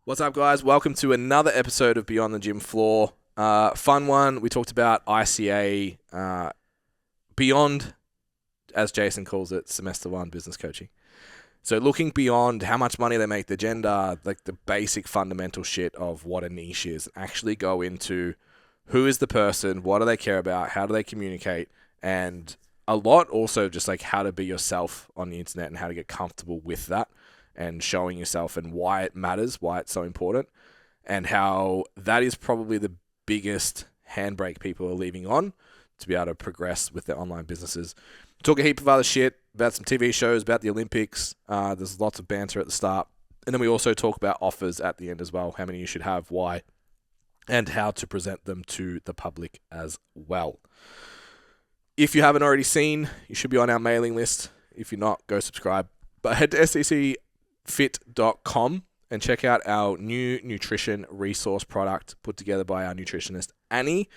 What's up, guys? Welcome to another episode of Beyond the Gym Floor. Fun one. We talked about ICA beyond, as Jason calls it, semester one business coaching. So looking beyond how much money they make, the gender, like the basic fundamental shit of what a niche is, actually go into who is the person, what do they care about, how do they communicate, and a lot also just like how to be yourself on the internet and how to get comfortable with that and showing yourself and why it matters, why it's so important, and how that is probably the biggest handbrake people are leaving on to be able to progress with their online businesses. Talk a heap of other shit about some TV shows, about the Olympics. There's lots of banter at the start. And then we also talk about offers at the end as well, how many you should have, why, and how to present them to the public as well. If you haven't already seen, you should be on our mailing list. If you're not, go subscribe. But head to secfit.com and check out our new nutrition resource product put together by our nutritionist, Annie,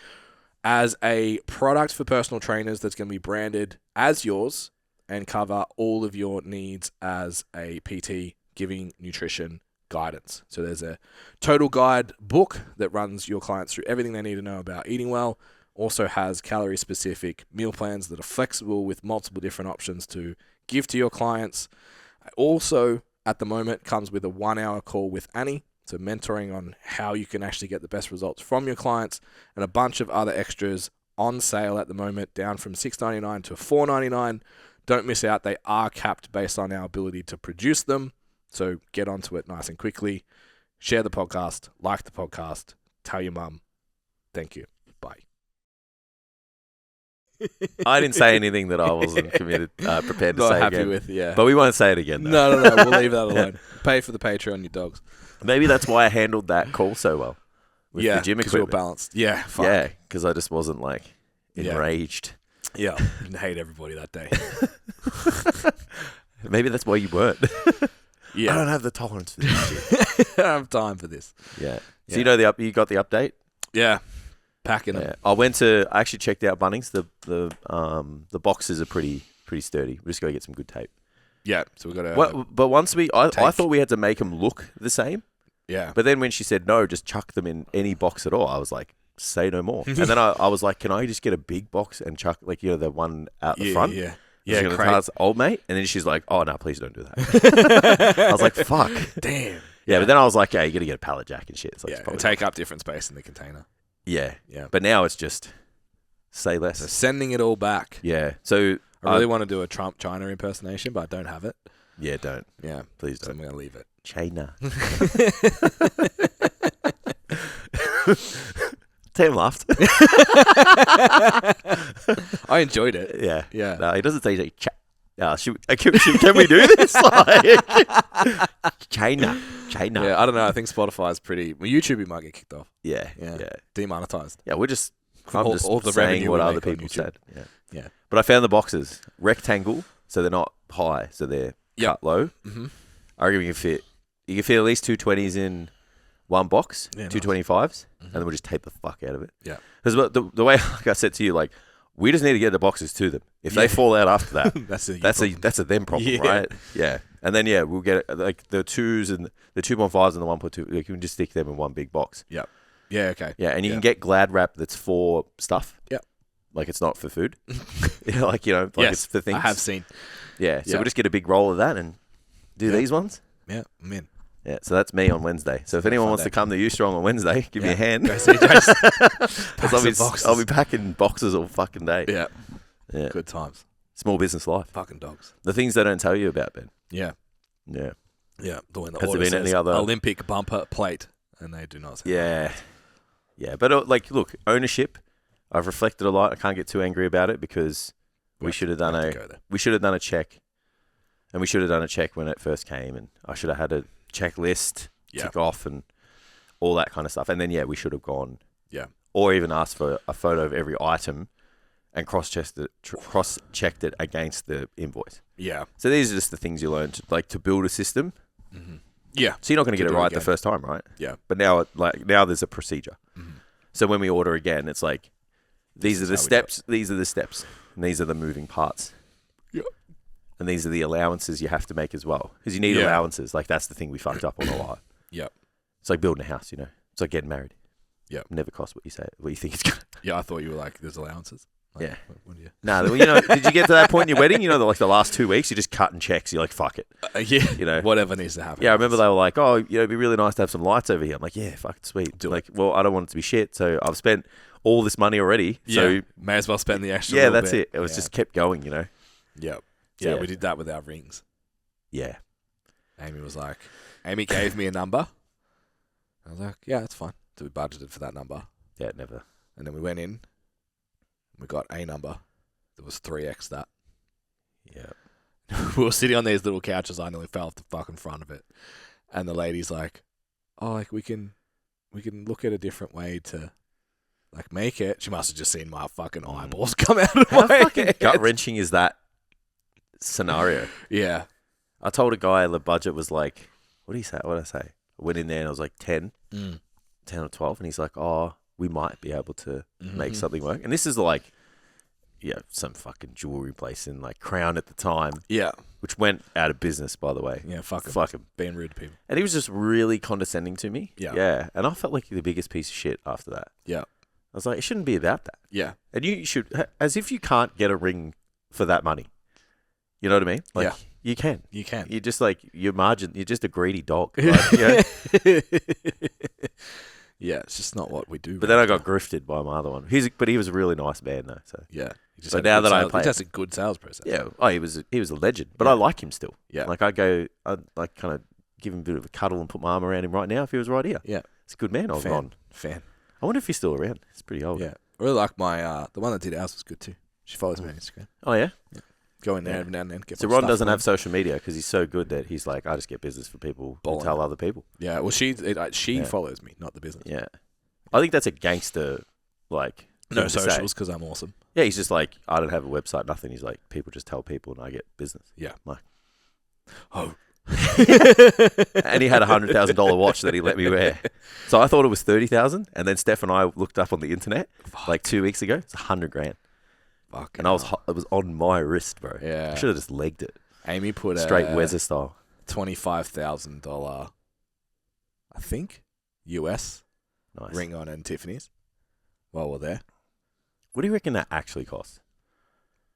as a product for personal trainers that's going to be branded as yours and cover all of your needs as a PT giving nutrition guidance. So there's a total guide book that runs your clients through everything they need to know about eating well. Also has calorie specific meal plans that are flexible with multiple different options to give to your clients. Also, at the moment, comes with a 1-hour call with Annie. So mentoring on how you can actually get the best results from your clients, and a bunch of other extras on sale at the moment, down from $6.99 to $4.99. Don't miss out. They are capped based on our ability to produce them. So get onto it nice and quickly. Share the podcast, like the podcast, tell your mum. Thank you. Bye. I didn't say anything that I wasn't prepared to Not say happy again. with, yeah. But we won't say it again, though. No. We'll leave that alone. Pay for the Patreon, you dogs. Maybe that's why I handled that call so well. With the gym because you were equipment. balanced. Yeah, fuck. Yeah, because I just wasn't like enraged. Yeah, and hate everybody that day. Maybe that's why you weren't. Yeah. I don't have the tolerance for this shit. I don't have time for this. Yeah. So you know you got the update? Yeah. Packing them. Yeah. I actually checked out Bunnings. The boxes are pretty sturdy. We just got to get some good tape. Yeah. So we got to. But once I thought we had to make them look the same. Yeah. But then when she said no, just chuck them in any box at all, I was like, say no more. And then I was like, can I just get a big box and chuck the one out the front? Yeah. Yeah, old mate. And then she's like, oh no, please don't do that. I was like, fuck. Damn. Yeah, but then I was like, yeah, you got to get a pallet jack and shit. So and take up different space in the container. Yeah. Yeah. But now it's just say less. So sending it all back. Yeah. So I really want to do a Trump China impersonation, but I don't have it. Yeah, don't. Yeah. Please So don't. I'm going to leave it. China. Tim laughed. I enjoyed it. Yeah. Yeah. No, he doesn't say can we do this? Like, China. Yeah, I don't know. I think Spotify's pretty. Well, YouTube, you might get kicked off. Yeah. Demonetized. Yeah, we're just. I'm all just the saying revenue what we other make on people YouTube. said. Yeah. Yeah. But I found the boxes rectangle, so they're not high, so they're cut low. Mm-hmm. I reckon you can fit at least 220s in one box, Yeah, 225s, and then we'll just tape the fuck out of it. Yeah. Because the way, like I said to you, like, we just need to get the boxes to them. If they fall out after that, that's a them problem, right? Yeah. And then we'll get like the 2s and the 2.5s and the 1.2. Like, you can just stick them in one big box. Yep. Yeah. Okay. Yeah, and you can get Glad wrap that's for stuff. Yep. Like it's not for food. It's for things. I have seen. Yeah. So we'll just get a big roll of that and do these ones. Yeah. I'm in. Yeah, so that's me on Wednesday. So if anyone wants to come to UStrong on Wednesday, give me a hand. Go see Jason. I'll be packing boxes all fucking day. Yeah. Yeah. Good times. Small business life. Fucking dogs. The things they don't tell you about, Ben. Yeah. Yeah. Yeah. The one that Has there been says any other Olympic bumper plate, and they do not say Yeah. Yeah, but look, ownership. I've reflected a lot. I can't get too angry about it because we should have done a check. And we should have done a check when it first came, and I should have had a checklist, tick off, and all that kind of stuff. And then, we should have gone, or even asked for a photo of every item and cross-checked it against the invoice. Yeah. So these are just the things you learn to build a system. Mm-hmm. Yeah. So you're not going to get it right the first time, right? Yeah. But now there's a procedure. Mm-hmm. So when we order again, it's like, these are the steps, and these are the moving parts. Yeah. And these are the allowances you have to make as well. Because you need allowances. Like, that's the thing we fucked up on a lot. Yep. It's like building a house, you know. It's like getting married. Yeah. Never cost what you think it's going to. Yeah, I thought you were like, there's allowances. Like, Yeah. What do you... No, you know, did you get to that point in your wedding? You know, the last 2 weeks, you're just cutting checks. You're like, fuck it. Yeah. You know, whatever needs to happen. Yeah, I remember they were like, oh, you know, it'd be really nice to have some lights over here. I'm like, yeah, fuck it, sweet. Well, I don't want it to be shit. So I've spent all this money already. So may as well spend the extra. Yeah, that's bit. it. It was just kept going, you know. Yep. So, yeah, we did that with our rings. Yeah. Amy gave me a number. I was like, yeah, that's fine. So we budgeted for that number. Yeah, never. And then we went in. We got a number that was 3x that. Yeah. We were sitting on these little couches. I nearly fell off the fucking front of it. And the lady's like, oh, like we can look at a different way to like make it. She must have just seen my fucking eyeballs come out of How my fucking head. gut-wrenching is that scenario? Yeah. I told a guy the budget was like, what did I say? I went in there and I was like 10 or 12. And he's like, oh, we might be able to make something work. And this is like, yeah, some fucking jewelry place in like Crown at the time. Yeah. Which went out of business, by the way. Yeah, fuck him. Being rude to people. And he was just really condescending to me. Yeah. Yeah. And I felt like the biggest piece of shit after that. Yeah. I was like, it shouldn't be about that. Yeah. And you should, as if you can't get a ring for that money. You know what I mean? Like, you can. You can. You're just like, you're just a greedy dog. Like, you know? Yeah, it's just not what we do. But then I got grifted by my other one. But he was a really nice man though. So yeah. So now that I play, he has a good sales process. Yeah. Oh, he was a legend. But I like him still. Yeah. Like I'd like kind of give him a bit of a cuddle and put my arm around him right now if he was right here. Yeah. It's a good man. I was on. Fan. I wonder if he's still around. He's pretty old. Yeah. I really like my the one that did ours was good too. She follows me on Instagram. Oh yeah. Go in there every now and then. So Ron doesn't have social media because he's so good that he's like, I just get business for people and tell other people. Yeah. Well, she follows me, not the business. Yeah. I think that's a gangster, like, no socials because I'm awesome. Yeah, he's just like, I don't have a website, nothing. He's like, people just tell people and I get business. Yeah. Like, oh. And he had a $100,000 watch that he let me wear. So I thought it was $30,000. And then Steph and I looked up on the internet like 2 weeks ago. It's $100,000. Fuck. And it was on my wrist, bro. Yeah. I should have just legged it. Amy put straight Weather style. $25,000, I think, US ring on in Tiffany's while we're there. What do you reckon that actually costs?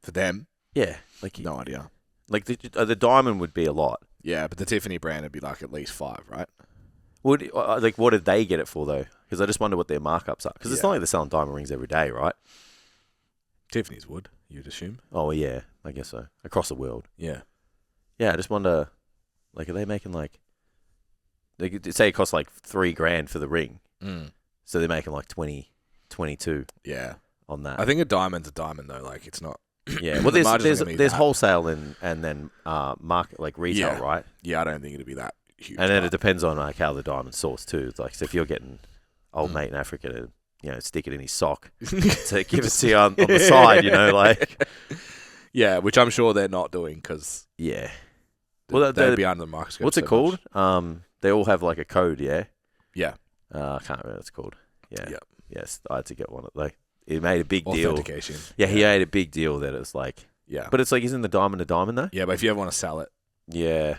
For them? Yeah. Like no idea. Like the diamond would be a lot. Yeah, but the Tiffany brand would be like at least 5, right? What did they get it for though? Because I just wonder what their markups are. Because it's not like they're selling diamond rings every day, right? Tiffany's would, you'd assume. Oh well, yeah, I guess so. Across the world. Yeah. Yeah, I just wonder, like, are they making like? They could say it costs like $3,000 for the ring, so they're making like 20, 22. Yeah. On that. I think a diamond's a diamond though. Like it's not. Yeah. Well, there's wholesale and then market like retail, right? Yeah, I don't think it'd be that huge. And then it depends on like how the diamond's sourced too. Like, so if you're getting old mate in Africa to stick it in his sock to give it to you on the side, like. Yeah, which I'm sure they're not doing because. Yeah. Well, they're behind the microscope. What's it called? They all have like a code, yeah? Yeah. I can't remember what it's called. Yeah. Yep. Yes, I had to get one. Like, it made a big deal. Authentication. Yeah, he made a big deal that it was like. Yeah. But it's like, isn't the diamond a diamond though? Yeah, but if you ever want to sell it. Yeah.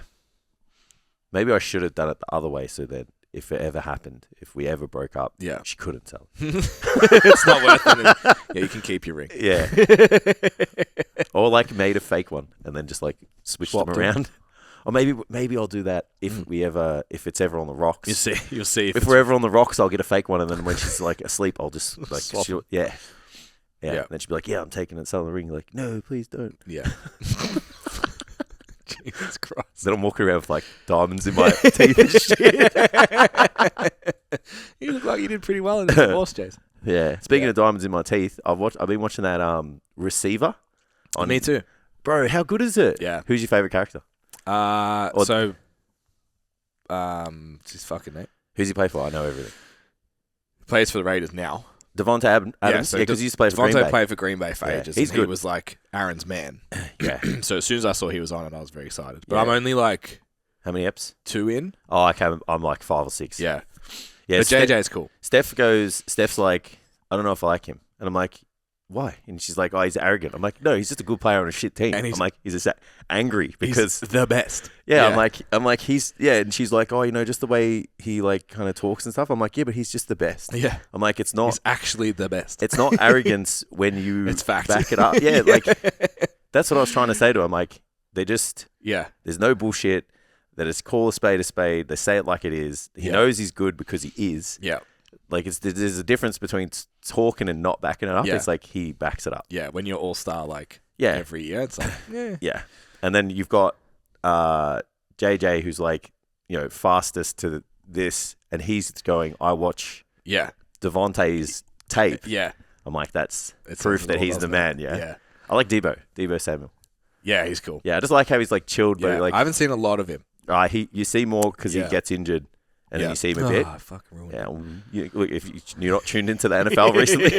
Maybe I should have done it the other way so that if it ever happened, if we ever broke up, she couldn't sell it. It's not worth it. Yeah, you can keep your ring. Yeah. Or like made a fake one and then just like switched them around. Or maybe I'll do that if it's ever on the rocks. You'll see. If we're ever on the rocks, I'll get a fake one, and then when she's like asleep, I'll just like yeah. And then she'll be like, "Yeah, I'm taking it, selling the ring." Like, no, please don't. Yeah. Jesus Christ. Then I'm walking around with like diamonds in my teeth and shit. You look like you did pretty well in the divorce, Jason. Yeah. Speaking of diamonds in my teeth, I've been watching that Receiver. Me too, bro. How good is it? Yeah. Who's your favorite character? What's his fucking name? Who's he play for? I know everything. He plays for the Raiders now. Devontae Adams. Yeah, because he used to play for Green Bay. Devontae played for Green Bay for ages. He's good. He was like Aaron's man. Yeah. So as soon as I saw he was on it, I was very excited. But I'm only like... How many eps? 2 in. Oh, okay. I'm like 5 or 6. Yeah. Yeah. But JJ's cool. Steph's like, I don't know if I like him. And I'm like, why? And she's like, oh, he's arrogant. I'm like, no, he's just a good player on a shit team. And I'm like, he's just angry because he's the best. Yeah, I'm like, he's and she's like, oh, just the way he like kind of talks and stuff. I'm like, yeah, but he's just the best. Yeah. I'm like, it's not. He's actually the best. It's not arrogance when you it's fact. back it up. Yeah, like that's what I was trying to say to him. Like, they just there's no bullshit. That is call a spade a spade. They say it like it is. He knows he's good because he is. Yeah. Like there's a difference between talking and not backing it up. Yeah. It's like he backs it up. Yeah, when you're all-star every year, it's like, Yeah. And then you've got JJ who's like, fastest to this, and he's going, I watch Devontae's tape. Yeah. I'm like, it's proof that he's the man. Yeah. I like Debo Samuel. Yeah, he's cool. Yeah, I just like how he's like chilled. Yeah, but like I haven't seen a lot of him. You see more because he gets injured. And then you see him a bit. Oh, fucking ruined it. Look, if you're not tuned into the NFL recently,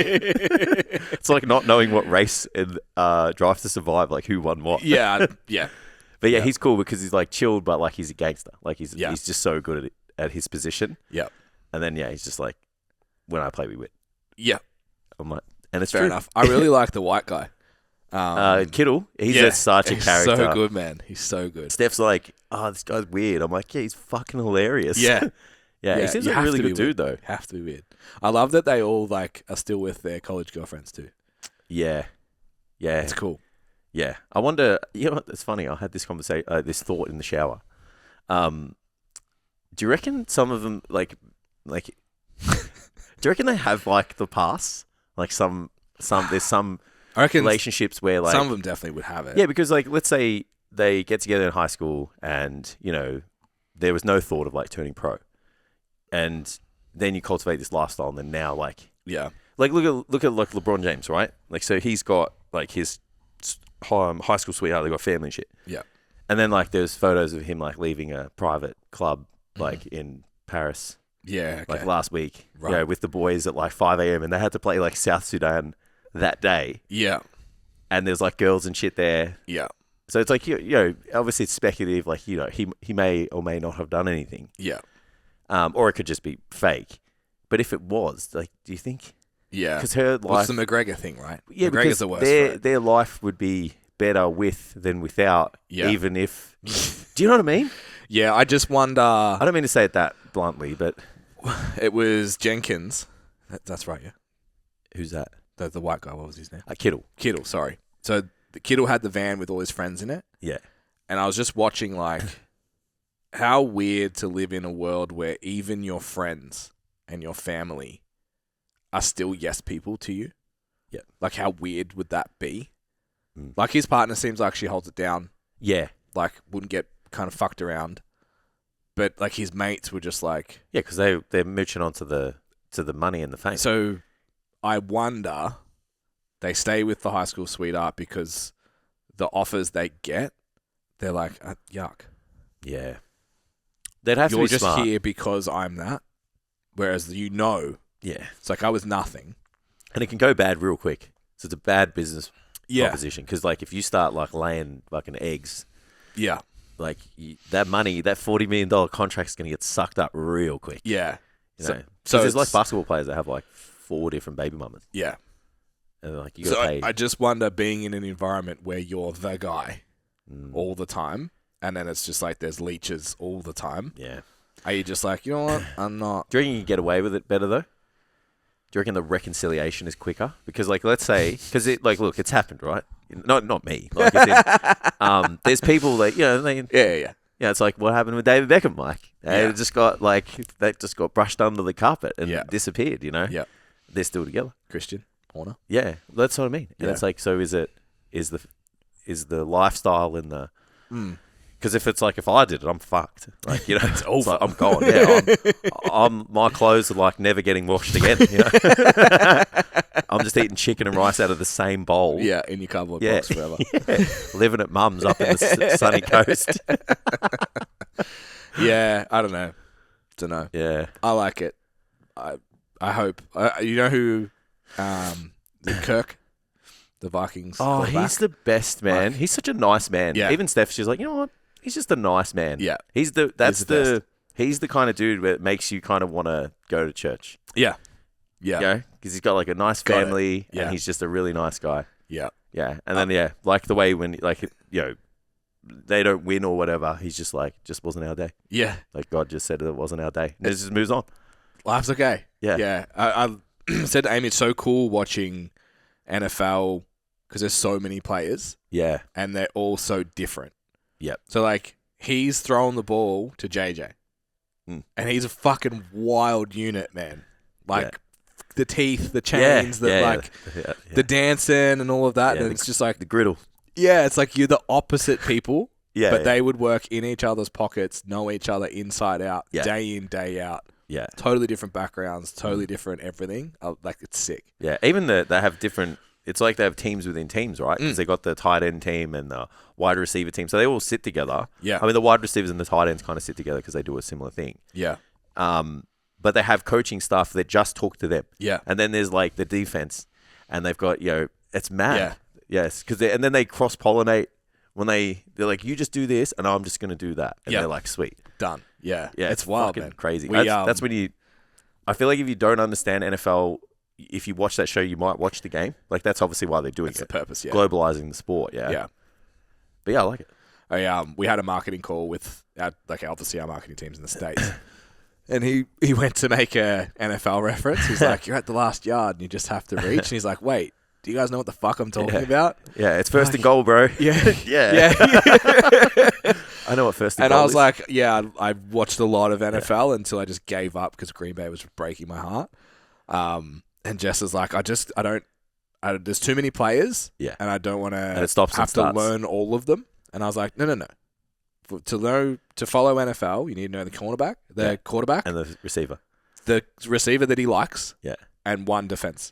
it's like not knowing what race and Drive to Survive, like who won what. Yeah. But he's cool because he's like chilled, but like he's a gangster. Like he's just so good at his position. Yeah. And then he's just like, when I play, we win. Yeah. I'm like, and it's fair true. enough. I really like the white guy. Kittle, he's just such a character. He's so good, man. He's so good. Steph's like, oh, this guy's weird. I'm like, yeah, he's fucking hilarious. Yeah. He seems like a really good dude, though. Have to be weird. I love that they all like are still with their college girlfriends too. Yeah. It's cool. Yeah. I wonder, what? It's funny. I had this conversation, this thought in the shower. Do you reckon some of them, do you reckon they have like the pass? Like there's some I reckon relationships where like some of them definitely would have it. Yeah, because like let's say they get together in high school and there was no thought of like turning pro, and then you cultivate this lifestyle, and then now like look at like LeBron James, right? Like so he's got like his high school sweetheart, they got family and shit. Yeah, and then like there's photos of him like leaving a private club like in Paris. Yeah, okay. Like last week, right. With the boys at like 5 a.m. and they had to play like South Sudan that day. Yeah. And there's like girls and shit there. Yeah. So it's like, obviously it's speculative, like, he may or may not have done anything. Yeah. Or it could just be fake. But if it was, like, do you think? Yeah. Because her life. It's the McGregor thing, right? Yeah, McGregor's the worst. Their life would be better with than without, even if. Do you know what I mean? Yeah, I just wonder. I don't mean to say it that bluntly, but. It was Jenkins. That's right, yeah. Who's that? The white guy, what was his name? Kittle. Kittle, sorry. So the Kittle had the van with all his friends in it. Yeah. And I was just watching, like, how weird to live in a world where even your friends and your family are still yes people to you. Yeah. Like, how weird would that be? Like, his partner seems like she holds it down. Yeah. Like, wouldn't get kind of fucked around. But, like, his mates were just like... Yeah, because they're mooching on to the money and the fame. So, I wonder they stay with the high school sweetheart because the offers they get, they're like, yuck. Yeah. They'd have You're to be smart. just here because I'm that. Whereas Yeah. It's like I was nothing. And it can go bad real quick. So it's a bad business proposition. Because, like, if you start, like, laying fucking eggs... Yeah. Like, that money, that $40 million contract's going to get sucked up real quick. Yeah. So there's, like, basketball players that have, like, 4 different baby mamas. Yeah. And, like, you got to pay... I just wonder being in an environment where you're the guy all the time, and then it's just like there's leeches all the time. Yeah. Are you just like, you know what? I'm not... Do you reckon you can get away with it better, though? Do you reckon the reconciliation is quicker? Because, like, let's say... Because, look, it's happened, right? Not me. Like, there's people that, Yeah. Yeah, it's like what happened with David Beckham, like. They just got brushed under the carpet and disappeared, Yeah. They're still together. Christian Horner. Yeah, that's what I mean. And it's like, so is the lifestyle in the... Because if I did it, I'm fucked. Like, it's over. Like, I'm gone. Yeah, my clothes are like never getting washed again. I'm just eating chicken and rice out of the same bowl. Yeah, in your cardboard box forever. Yeah. Living at mum's up in the sunny coast. Yeah, I don't know. Yeah, I like it. I hope. You know who? Kirk, the Vikings. Oh, he's the best, man. He's such a nice man. Yeah. Even Steph, she's like, you know what? He's just a nice man. Yeah. He's the kind of dude that makes you kind of want to go to church. Yeah. Yeah. because he's got like a nice Got it. family Yeah. and he's just a really nice guy. Yeah. Yeah, and then like the way when like they don't win or whatever, he's just like, just wasn't our day. Yeah. Like God just said it wasn't our day. And it just moves on. Life's okay. Yeah. Yeah. I said to Amy, it's so cool watching NFL because there's so many players. Yeah. And they're all so different. Yep. So, like, he's throwing the ball to JJ. Mm. And he's a fucking wild unit, man. Like, the teeth, the Yeah. chains, Yeah. the dancing and all of that. Yeah, and it's just like, the griddle. yeah, it's like you're the opposite people. Yeah. But they would work in each other's pockets, know each other inside out, Yeah. day in, day out. Yeah. Totally different backgrounds, totally different everything. Like, it's sick. Yeah. Even they have different. It's like they have teams within teams, right? Because they got the tight end team and the wide receiver team, so they all sit together. Yeah. I mean, the wide receivers and the tight ends kind of sit together because they do a similar thing. Yeah. But they have coaching staff that just talk to them. Yeah. And then there's like the defense, and they've got it's mad. Yeah. Yes, because and then they cross pollinate when they're like, you just do this, and I'm just gonna do that, and they're like, sweet, Done. Yeah. yeah, It's wild, fucking man. crazy. We, That's when you. I feel like if you don't understand NFL, if you watch that show, you might watch the game. Like that's obviously why they're doing That's it. the purpose, yeah. Globalizing the sport, yeah. Yeah. But yeah, I like it. We had a marketing call with obviously our marketing teams in the States. And he went to make a NFL reference. He's like, you're at the last yard and you just have to reach. And he's like, wait, do you guys know what the fuck I'm talking about? Yeah, it's first and goal, bro. Yeah. Yeah. I know what first and And goal I was is. like, yeah, I watched a lot of NFL until I just gave up because Green Bay was breaking my heart. And Jess is like, there's too many players. Yeah. And I don't want it to stops and have to starts. learn all of them. And I was like, no. To follow NFL, you need to know the quarterback, and the receiver. the receiver that he likes, Yeah. and one defense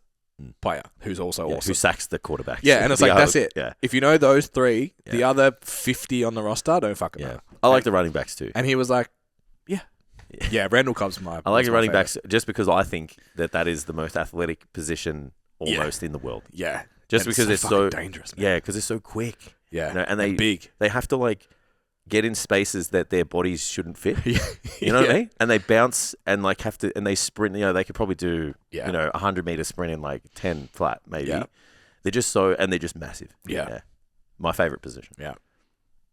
player who's also Yeah, awesome. who sacks the quarterback. Yeah, and it's like, that's it. Yeah. If you know those three, the Yeah. other 50 on the roster don't fucking Yeah. matter. I like the running backs too. And he was like, yeah, Randall Cobb's my I like the my running favorite. backs just because I think that is the most athletic position almost in the world. Yeah. Just And because it's they're so so dangerous, man. Yeah, because they're so quick. Yeah. You know, and they big. They have to like get in spaces that their bodies shouldn't fit. Yeah. You know what I mean? And they bounce and like have to, and they sprint. They could probably do 100-meter sprint in like 10 flat maybe. Yeah. They're just massive. Yeah. My favorite position. Yeah.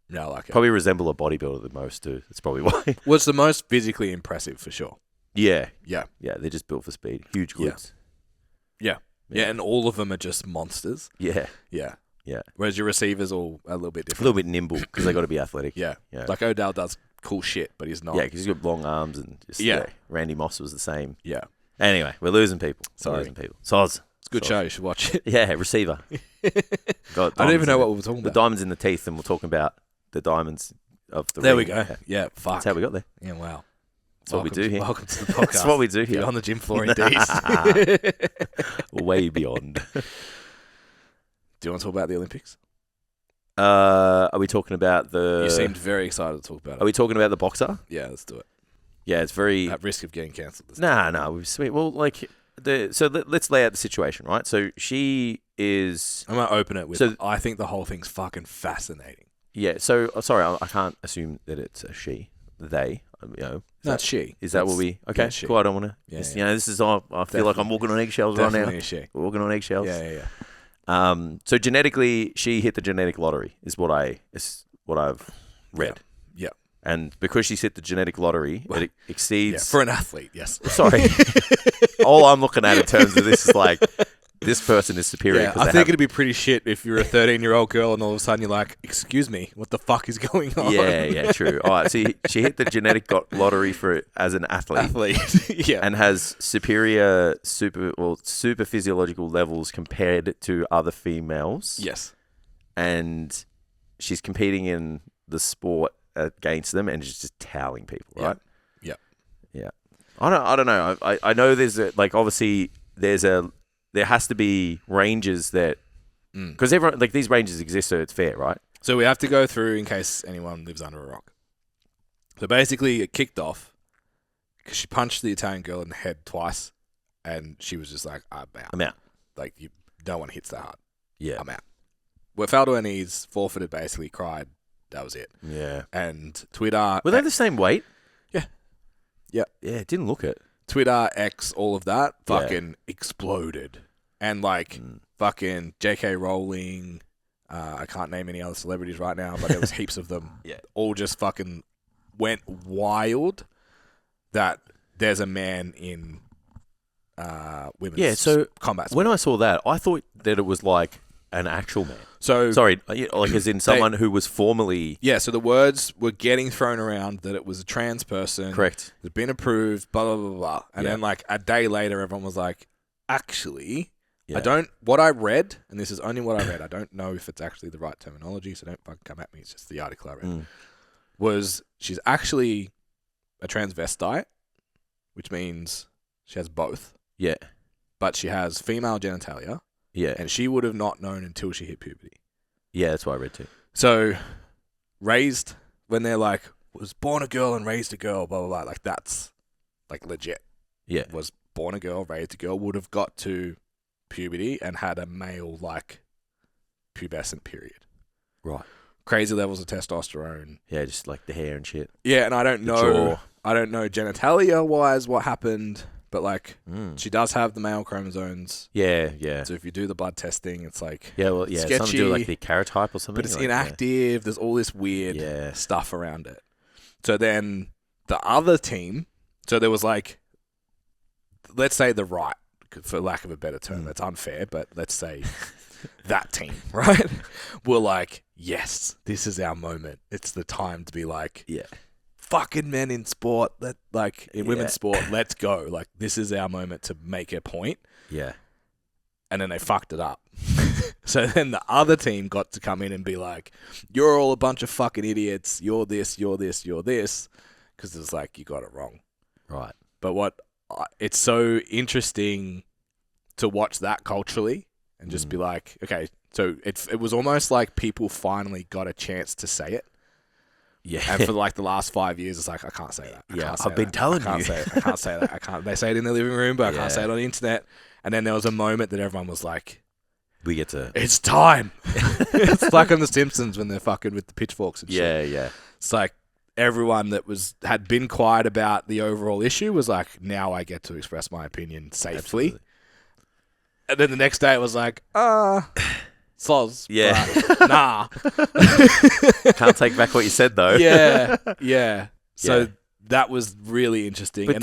Yeah, I like it. Probably resemble a bodybuilder the most too. That's probably why. Was the most physically impressive for sure. Yeah. Yeah. Yeah. They're just built for speed. Huge glutes. Yeah. Yeah, and all of them are just monsters. Yeah. Yeah. Yeah. Whereas your receivers all a little bit A different. little bit nimble because they got to be athletic. Yeah. Yeah. Like Odell does cool shit, but he's not. Yeah, because he's got long arms and just Randy Moss was the same. Yeah. Anyway, we're losing people. Sorry. We're losing people. Soz. It's a good show. You should watch it. Yeah, receiver. Got I don't even diamonds know in what it. we were talking The about. diamonds in the teeth, and we're talking about the diamonds of the There we ring. go. Yeah, fuck. That's how we got there. Yeah, wow. That's what we do here. Welcome to the podcast. That's what we do here. On the gym floor indeed. Way beyond. Do you want to talk about the Olympics? Are we talking about the... You seemed very excited to talk about it. Are we talking about the boxer? Yeah, let's do it. Yeah, it's very... At risk of getting cancelled. No, sweet. Well, like... let's lay out the situation, right? So she is... I'm going to open it with, So- I think the whole thing's fucking fascinating. Yeah, so... sorry, I can't assume that it's a she. They, No, it's she. Is that what we... Okay, that's she. cool. I don't want to... Yeah, this yeah. is all... I feel like I'm walking on eggshells right now. Definitely a she. We're walking on eggshells. Yeah. So genetically, she hit the genetic lottery, is what I've read. Yeah. And because she's hit the genetic lottery, it exceeds... Yeah, for an athlete, yes. Sorry. All I'm looking at in terms of this is like, this person is superior. Yeah, I think it'd be pretty shit if you're a 13-year-old girl and all of a sudden you're like, excuse me, what the fuck is going on? Yeah, true. All right, so she hit the genetic lottery as an athlete. Yeah. And has superior super physiological levels compared to other females. Yes. And she's competing in the sport against them and just toweling people, right? Yeah. I don't know. I know there's obviously there has to be ranges that because everyone these ranges exist, so it's fair, right? So we have to go through in case anyone lives under a rock. So basically, it kicked off because she punched the Italian girl in the head twice, and she was just like, I'm out. Like, you no one hits that hard. Yeah. I'm out. Well, fell to her knees, forfeited, basically cried. That was it. Yeah. And Twitter... Were they the same weight? Yeah. Yeah, it didn't look it. Twitter, X, all of that fucking exploded. And like fucking J.K. Rowling, I can't name any other celebrities right now, but there was heaps of them. Yeah. All just fucking went wild that there's a man in women's combat sport. When I saw that, I thought that it was like an actual man. So sorry, like as in someone who was formerly... Yeah, so the words were getting thrown around that it was a trans person. Correct. That had been approved, blah, blah, blah, blah. And then like a day later, everyone was like, actually, what I read, and this is only what I read, I don't know if it's actually the right terminology, so don't fucking come at me, it's just the article I read, was she's actually a transvestite, which means she has both. Yeah. But she has female genitalia. Yeah. And she would have not known until she hit puberty. Yeah, that's what I read too. So, raised, when they're like, was born a girl and raised a girl, blah, blah, blah, like that's like legit. Yeah. Was born a girl, raised a girl, would have got to puberty and had a male like pubescent period. Right. Crazy levels of testosterone. Yeah, just like the hair and shit. Yeah, and I don't know genitalia wise what happened, but like she does have the male chromosomes. Yeah, yeah. So if you do the blood testing, it's like sketchy. Something to do like the karyotype or something. But it's like, inactive. There's all this weird stuff around it. So then the other team, so there was like, let's say the right, for lack of a better term, that's unfair, but let's say that team, right? We're like, yes, this is our moment. It's the time to be like, fucking men in sport, in women's sport, let's go. Like, this is our moment to make a point. Yeah. And then they fucked it up. So then the other team got to come in and be like, you're all a bunch of fucking idiots. You're this, you're this, you're this. Because it's like, you got it wrong. Right. But it's so interesting to watch that culturally and just be like, okay, so it was almost like people finally got a chance to say it. Yeah. And for like the last 5 years, it's like, I can't say that. I've been telling you. I can't say that. I can't. They say it in the living room, but I can't say it on the internet. And then there was a moment that everyone was like, it's time. It's like on The Simpsons when they're fucking with the pitchforks and shit. Yeah, yeah. It's like everyone that had been quiet about the overall issue was like, now I get to express my opinion safely. Absolutely. And then the next day it was like, soz. Yeah. But nah. Can't take back what you said though. Yeah. So that was really interesting. But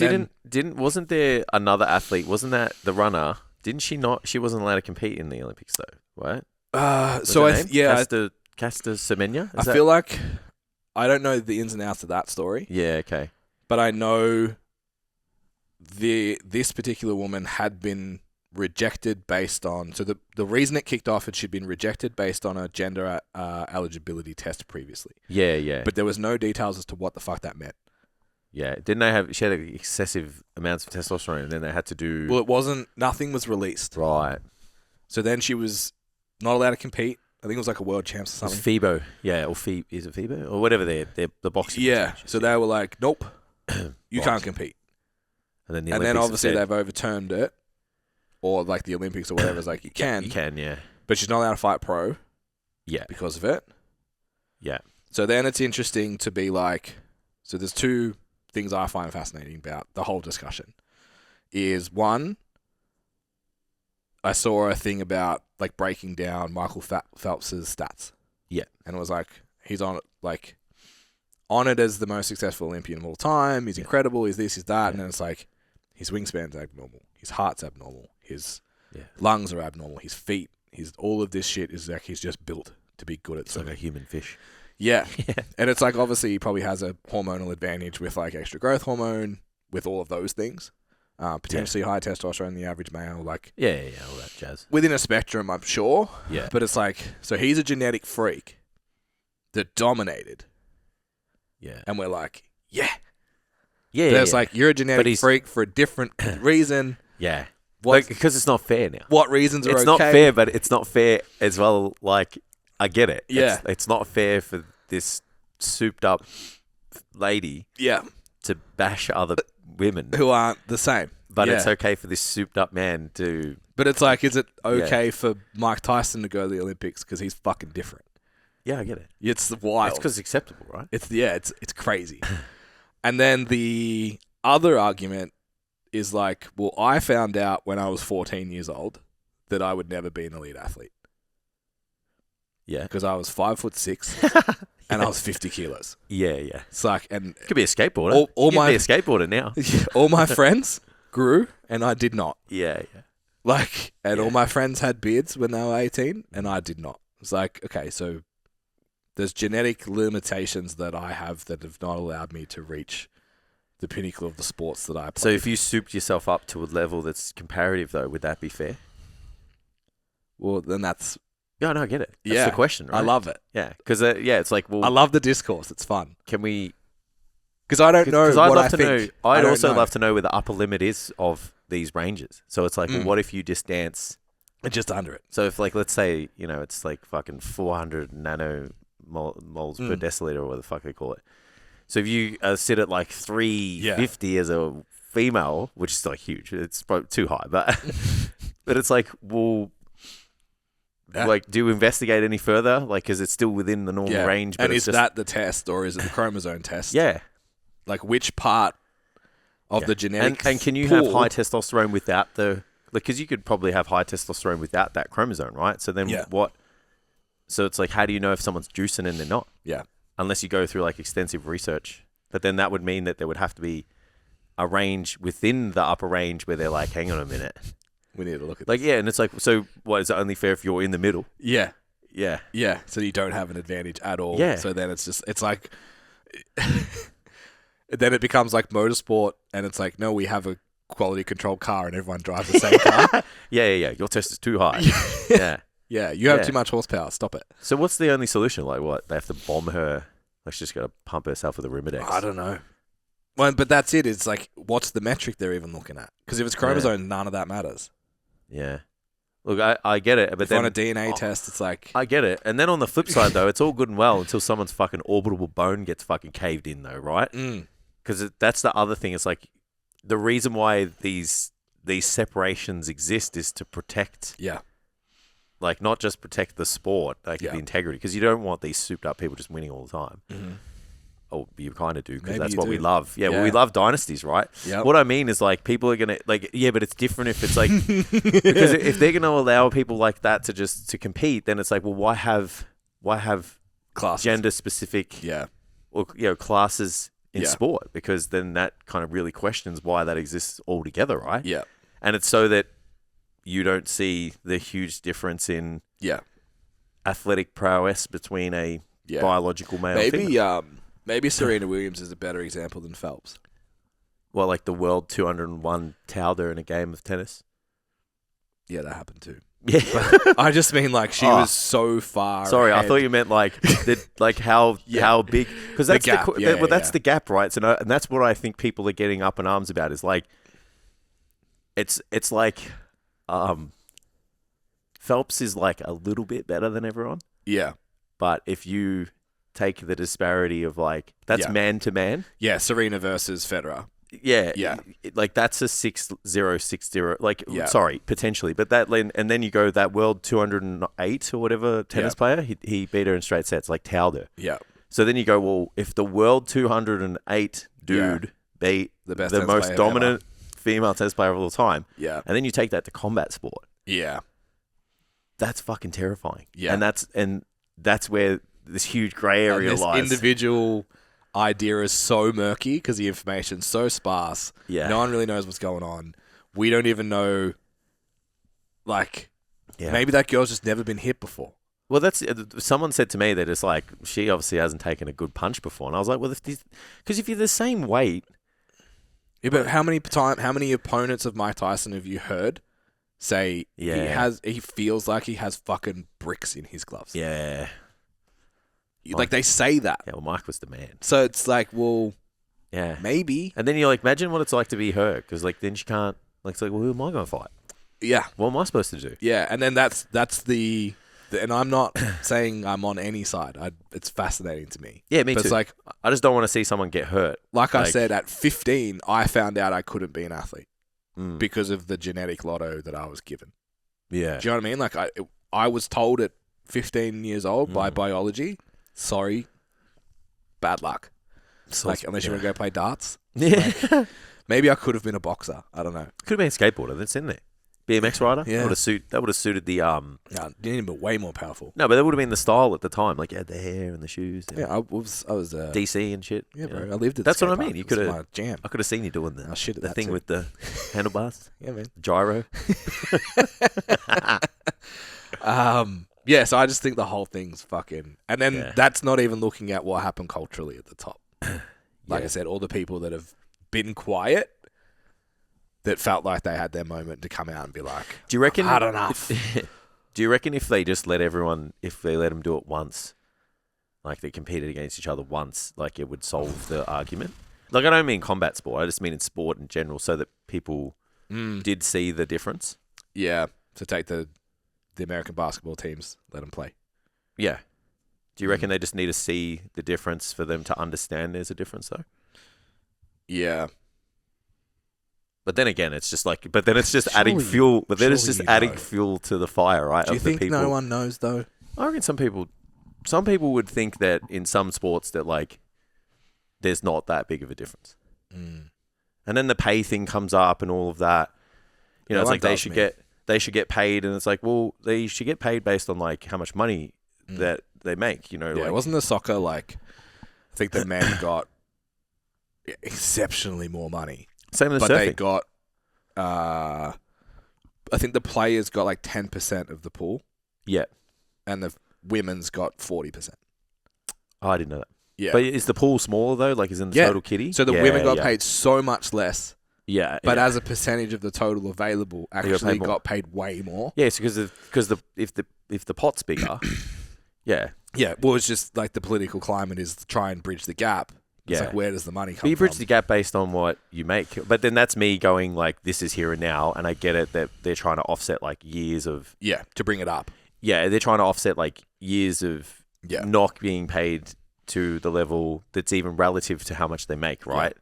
wasn't there another athlete? Wasn't that the runner? Didn't she not? She wasn't allowed to compete in the Olympics though, right? Caster Semenya? I feel like I don't know the ins and outs of that story. Yeah, okay. But I know this particular woman had been rejected based on... So the reason it kicked off is she'd been rejected based on a gender eligibility test previously. Yeah, yeah. But there was no details as to what the fuck that meant. Yeah. She had excessive amounts of testosterone and then they had to do... Well, nothing was released. Right. So then she was not allowed to compete. I think it was like a world champs or something. It's FIBO. Yeah, or is it FIBO? Or whatever the boxing. Yeah. So they were like, nope, you can't compete. And then obviously they've overturned it. Or like the Olympics or whatever. It's like, you can. You can, yeah. But she's not allowed to fight pro. Yeah. Because of it. Yeah. So then it's interesting to be like... So there's two things I find fascinating about the whole discussion. Is one, I saw a thing about like breaking down Michael Phelps's stats. Yeah. And it was like, he's honored as the most successful Olympian of all time. He's incredible. He's this, he's that. Yeah. And then it's like, his wingspan's abnormal. His heart's abnormal. His lungs are abnormal. His feet, all of this shit is like, he's just built to be good at something. Like a human fish. Yeah. And it's like, obviously he probably has a hormonal advantage with like extra growth hormone, with all of those things. Potentially high testosterone than the average male. Like, yeah, all that jazz. Within a spectrum, I'm sure. Yeah. But it's like, so he's a genetic freak that dominated. Yeah. And we're like, yeah. Yeah. But it's like, you're a genetic freak for a different reason. Yeah. Because it's not fair now. What reasons are okay? It's not fair, but it's not fair as well. Like, I get it. Yeah. It's not fair for this souped up lady to bash other women who aren't the same. But it's okay for this souped up man to... But it's like, is it okay for Mike Tyson to go to the Olympics because he's fucking different? Yeah, I get it. It's wild. It's because it's acceptable, right? It's crazy. And then the other argument is like, well, I found out when I was 14 years old that I would never be an elite athlete. Yeah. Because I was 5'6" and I was 50 kilos. Yeah, yeah. It's like, and Could be a skateboarder. all you my could be a skateboarder now. all my friends grew and I did not. Yeah, yeah. Like, and Yeah. all my friends had beards when they were 18 and I did not. It's like, okay, so there's genetic limitations that I have that have not allowed me to reach the pinnacle of the sports that I play. So if you souped yourself up to a level that's comparative, though, would that be fair? Well, then that's... Yeah, no, I get it. That's the question, right? I love it. Yeah, because it's like, well, I love the discourse. It's fun. can we? Because I don't know what I think. I'd don't also know. love to know where the upper limit is of these ranges. So it's like, well, what if you just dance Just under it. So if, like, let's say, it's like fucking 400 nanomoles per deciliter or what the fuck they call it. So if you sit at like 350 as a female, which is like huge, it's probably too high, but but it's like, well, like, do you investigate any further? Like, is it still within the normal range? But and is that the test or is it the chromosome test? Yeah. Like, which part of the genetic and can you pool, have high testosterone without the... Because you could probably have high testosterone without that chromosome, right? So then what? So it's like, how do you know if someone's juicing and they're not? Yeah. Unless you go through like extensive research. But then that would mean that there would have to be a range within the upper range where they're like, hang on a minute. We need to look at like, and it's like, so what, is it only fair if you're in the middle? Yeah. Yeah. Yeah. So you don't have an advantage at all. Yeah. So then it's like, then it becomes like motorsport and it's like, no, we have a quality control car and everyone drives the same car. Yeah. Your test is too high. Yeah. Yeah. You have too much horsepower. Stop it. So what's the only solution? Like, what? They have to bomb her? Like, she's just got to pump herself with a Rimadex? I don't know. Well, but that's it. It's like, what's the metric they're even looking at? Because if it's chromosome, none of that matters. Yeah. Look, I get it, but if then on a DNA test, it's like... I get it. And then on the flip side, though, it's all good and well until someone's fucking orbital bone gets fucking caved in, though, right? Because that's the other thing. It's like, the reason why these separations exist is to protect... Yeah. Like, not just protect the sport, like the integrity, because you don't want these souped up people just winning all the time. Mm-hmm. Oh, you kind of do, because that's what we love. Yeah, well, we love dynasties, right? Yep. What I mean is, like, people are going to, like, yeah, but it's different if it's like, because if they're going to allow people like that to compete, then it's like, well, why have classes. Gender-specific or, classes in sport? Because then that kind of really questions why that exists altogether, right? Yeah. And it's so that you don't see the huge difference in athletic prowess between a biological male and female. Maybe Serena Williams is a better example than Phelps. Well, like the world 201 Towder in a game of tennis. Yeah, that happened too. Yeah, but I just mean like she was so far. Sorry, ahead. I thought you meant like how big, because that's the gap. That's the gap, right? So and that's what I think people are getting up in arms about is like it's like Phelps is like a little bit better than everyone. Yeah, but if you take the disparity of like that's man to man. Yeah, Serena versus Federer. Yeah. Like that's a 6-0, 6-0. Like, sorry, potentially. But and then you go that world 208 or whatever tennis player, he beat her in straight sets, like Towder. Yeah. So then you go, well, if the world 208 dude beat the most dominant female tennis player of all time, and then you take that to combat sport. Yeah. That's fucking terrifying. Yeah. And that's where this huge grey area this lies. Individual idea is so murky because the information's so sparse. Yeah. No one really knows what's going on. We don't even know, like, maybe that girl's just never been hit before. Well, that's someone said to me that it's like she obviously hasn't taken a good punch before, and I was like, well, because if you're the same weight, but how many opponents of Mike Tyson have you heard say he feels like he has fucking bricks in his gloves? Yeah. Like, they say that. Yeah, well, Mike was the man. So it's like, well, maybe. And then you're like, imagine what it's like to be her, because like then she can't. Like, it's like, well, who am I going to fight? Yeah. What am I supposed to do? Yeah, and then that's the and I'm not saying I'm on any side. It's fascinating to me. Yeah, me but too. It's like, I just don't want to see someone get hurt. Like I said, at 15, I found out I couldn't be an athlete because of the genetic lotto that I was given. Yeah. Do you know what I mean? Like, I was told at 15 years old by biology, sorry, bad luck. So, like, unless you want to go play darts. Yeah. Like, Maybe I could have been a boxer. I don't know. Could have been a skateboarder. That's in there. BMX rider. Yeah. That would have suited the No, you need to be way more powerful. No, but that would have been the style at the time. Like you had the hair and the shoes. And Yeah, I was DC and shit. Yeah, bro. I lived at. That's the what I skate mean. You park. could It was have. my jam. I could have seen you doing Oh, shit at the that thing too. with the handlebars. Yeah, man. Gyro. Yeah, so I just think the whole thing's fucking... And then that's not even looking at what happened culturally at the top. Like I said, all the people that have been quiet that felt like they had their moment to come out and be like, do you reckon... I've had enough. Do you reckon if they just let everyone... If they let them do it once, like they competed against each other once, like it would solve the argument? Like I don't mean combat sport. I just mean in sport in general so that people did see the difference. Yeah, to take the American basketball teams, let them play. Yeah. Do you reckon they just need to see the difference for them to understand there's a difference, though? Yeah. But then again, it's just like... But then it's just adding fuel... But then it's just adding fuel to the fire, right? Do you think no one knows, though? I reckon some people would think that in some sports that, like, there's not that big of a difference. And then the pay thing comes up and all of that. You know, it's like they should get paid, and it's like, well, they should get paid based on like how much money that they make. You know, yeah. Like, wasn't the soccer like? I think the men got exceptionally more money. Same as but surfing. they got. I think the players got like 10% of the pool. Yeah, and the women's got 40%. Oh, I didn't know that. Yeah, but is the pool smaller though? Like, is in the total kitty? So the women got paid so much less. Yeah, but as a percentage of the total available, actually got paid way more. Yeah, it's because if the pot's bigger, yeah. Well, it's just like the political climate is to try and bridge the gap. It's like, where does the money come from? You bridge the gap based on what you make, but then that's me going like, this is here and now, and I get it that they're trying to offset like years of to bring it up. Yeah, they're trying to offset like years of not being paid to the level that's even relative to how much they make, right?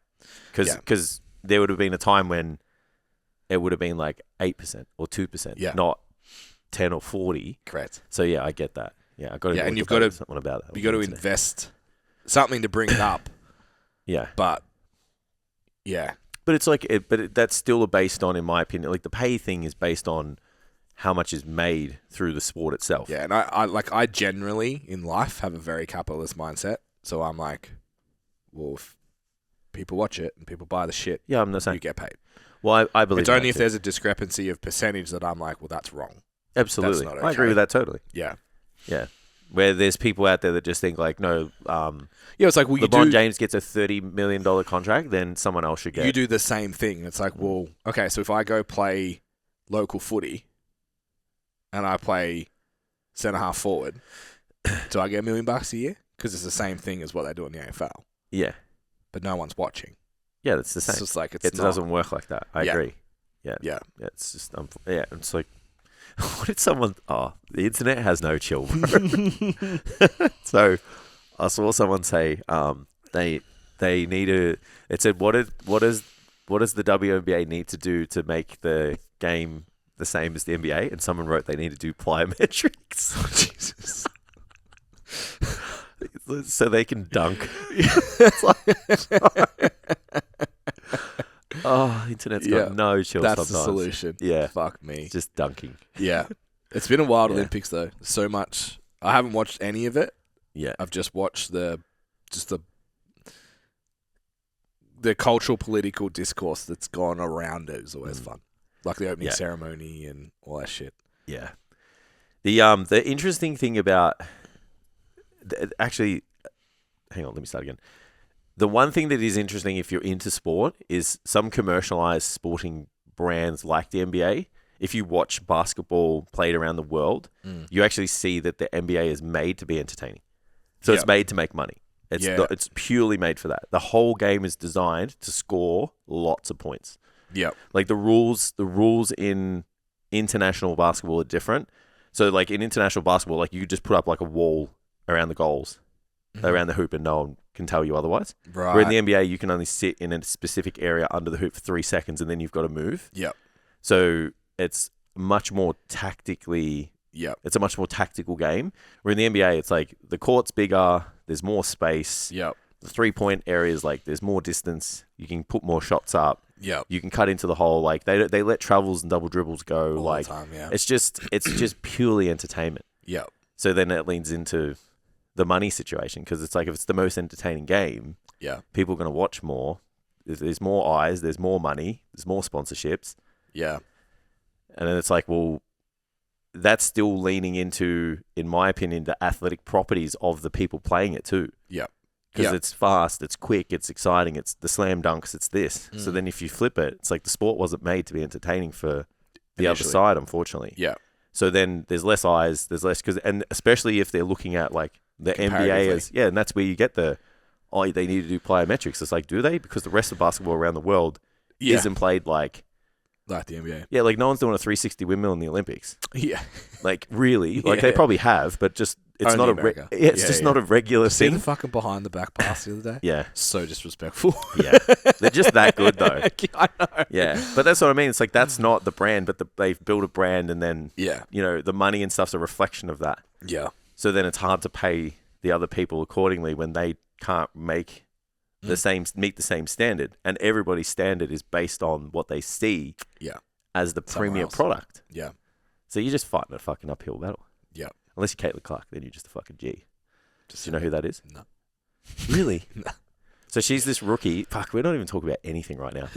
Because there would have been a time when it would have been like 8% or 2%, not 10 or 40. Correct. So yeah, I get that. Yeah, I got to. Yeah, and you've got to something about that. You got to invest something to bring it up. Yeah, but it's like that's still based on, in my opinion, like the pay thing is based on how much is made through the sport itself. Yeah, and I generally in life have a very capitalist mindset. So I'm like, well, if people watch it and people buy the shit, I'm not saying you get paid. Well, I believe it's only if there's a discrepancy of percentage that I'm like, well, that's wrong. Absolutely, that's not okay. I agree with that totally. Yeah. Where there's people out there that just think like, no, it's like, well, LeBron James gets a $30 million contract, then someone else should get. You do the same thing. It's like, well, okay, so if I go play local footy and I play centre half forward, do I get $1 million a year? Because it's the same thing as what they do in the AFL. Yeah, but no one's watching. Yeah, that's the same. It's just like it doesn't work like that. I agree. Yeah. It's just it's like, what did someone? Oh, the internet has no chill. So I saw someone say they need to. It said what does the WNBA need to do to make the game the same as the NBA? And someone wrote they need to do plyometrics. Oh, Jesus. So they can dunk. Oh, internet's got no chill that's sometimes. The solution. Yeah. Fuck me. It's just dunking. Yeah. It's been a wild Olympics though. So much. I haven't watched any of it. Yeah. I've just watched the cultural political discourse that's gone around it is always fun. Like the opening ceremony and all that shit. Yeah. The interesting thing about actually, hang on, let me start again. The one thing that is interesting if you're into sport is some commercialized sporting brands like the NBA. If you watch basketball played around the world, you actually see that the NBA is made to be entertaining. So it's made to make money. It's purely made for that. The whole game is designed to score lots of points. Yeah. Like the rules in international basketball are different. So like in international basketball, like you just put up like a wall around the goals, around the hoop, and no one can tell you otherwise. Right. Where in the NBA, you can only sit in a specific area under the hoop for 3 seconds, and then you've got to move. Yep. So it's much more tactically. Yep. It's a much more tactical game. Where in the NBA, it's like the court's bigger, there's more space. Yep. The 3-point area is like there's more distance. You can put more shots up. Yeah. You can cut into the hole. Like they let travels and double dribbles go. All like the time, yeah. it's just purely entertainment. Yeah. So then it leans into the money situation because it's like if it's the most entertaining game, people are going to watch more. There's more eyes. There's more money. There's more sponsorships. Yeah. And then it's like, well, that's still leaning into, in my opinion, the athletic properties of the people playing it too. Yeah. Because it's fast, it's quick, it's exciting, it's the slam dunks, it's this. So then if you flip it, it's like the sport wasn't made to be entertaining for the other side, unfortunately. Yeah. So then there's less eyes, there's less, and especially if they're looking at like the NBA as, and that's where you get they need to do player metrics. It's like, do they? Because the rest of basketball around the world isn't played like the NBA. Yeah, like no one's doing a 360 windmill in the Olympics. Yeah. Like really, like they probably have, but just it's Only not it's just not a regular See thing. the fucking behind the back pass the other day? Yeah. So disrespectful. Yeah. They're just that good though. I know. Yeah. But that's what I mean. It's like that's not the brand, but they've built a brand and then you know, the money and stuff's a reflection of that. Yeah. So then it's hard to pay the other people accordingly when they can't make meet the same standard. And everybody's standard is based on what they see as the premier product. Yeah. So you're just fighting a fucking uphill battle. Yeah. Unless you're Caitlin Clark, then you're just a fucking G. Do you know who that is? No. Really? No. So she's this rookie. Fuck, we're not even talking about anything right now.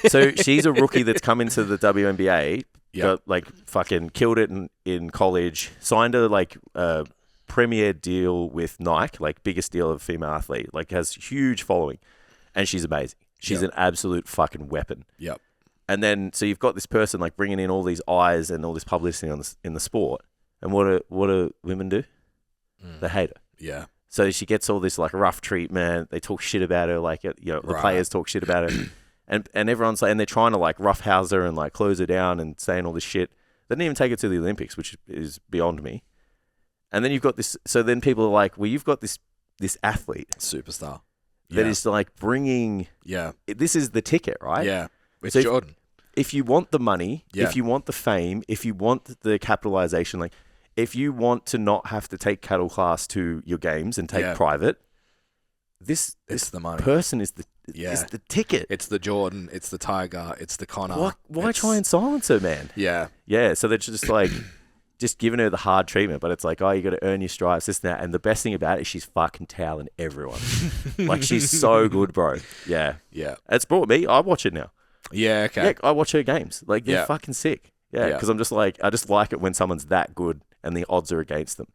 So she's a rookie that's come into the WNBA, got like fucking killed it in college, signed a like premier deal with Nike, like biggest deal of a female athlete, like has huge following, and she's amazing. She's an absolute fucking weapon. Yep. And then so you've got this person like bringing in all these eyes and all this publicity in the sport, and what do women do? They hate her. Yeah. So she gets all this like rough treatment. They talk shit about her, like the players talk shit about her, and everyone's like, and they're trying to like roughhouse her and like close her down and saying all this shit. They didn't even take it to the Olympics, which is beyond me. And then you've got this. So then people are like, well, you've got this athlete superstar that is like bringing. Yeah. This is the ticket, right? Yeah. It's so Jordan. If you want the money, if you want the fame, if you want the capitalization, like if you want to not have to take cattle class to your games and take private, this the money. Person is the ticket. It's the Jordan. It's the Tiger. It's the Connor. Why try and silence her, man? Yeah. Yeah. So they're just like, just giving her the hard treatment, but it's like, oh, you got to earn your stripes, this and that. And the best thing about it is she's fucking toweling everyone. Like she's so good, bro. Yeah. Yeah. It's brought me. I watch it now. Yeah. Okay. Yeah, I watch her games. Like they're fucking sick. Yeah. Because I'm just like, I just like it when someone's that good and the odds are against them.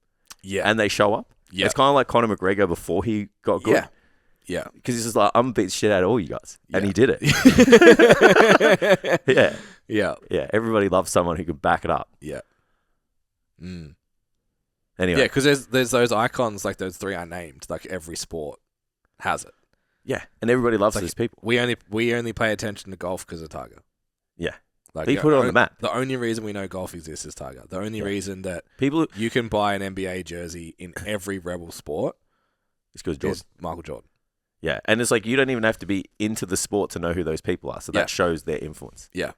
Yeah. And they show up. Yeah. It's kind of like Conor McGregor before he got good. Yeah. Yeah. Because he's just like, I'm going to beat the shit out of all you guys. Yeah. And he did it. Yeah. Yeah. Yeah. Everybody loves someone who can back it up. Yeah. Mm. Anyway. Yeah, because there's those icons, like those three I named, like every sport has it. Yeah. And everybody loves those people. We only pay attention to golf because of Tiger. Yeah. Like he put it on the map. The only reason we know golf exists is Tiger. The only reason that people you can buy an NBA jersey in every rebel sport is Michael Jordan. Yeah, and it's like you don't even have to be into the sport to know who those people are. So that shows their influence. Yeah.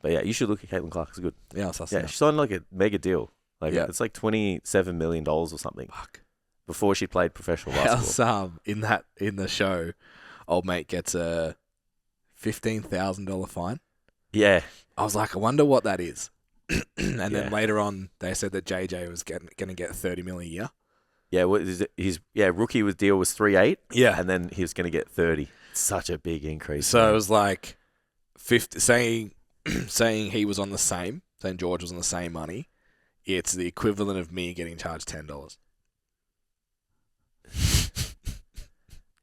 But yeah, you should look at Caitlin Clark. It's good. Yeah, she signed like a mega deal. Like it's like $27 million or something. Fuck. Before she played professional basketball. In the show, old mate gets a $15,000 fine. Yeah. I was like, I wonder what that is. And then later on, they said that JJ was going to get $30 million a year. Yeah, what is it? His rookie deal was 3.8. Yeah, and then he was going to get 30. Such a big increase. So it was like 50, saying he was on the same, saying George was on the same money. It's the equivalent of me getting charged $10.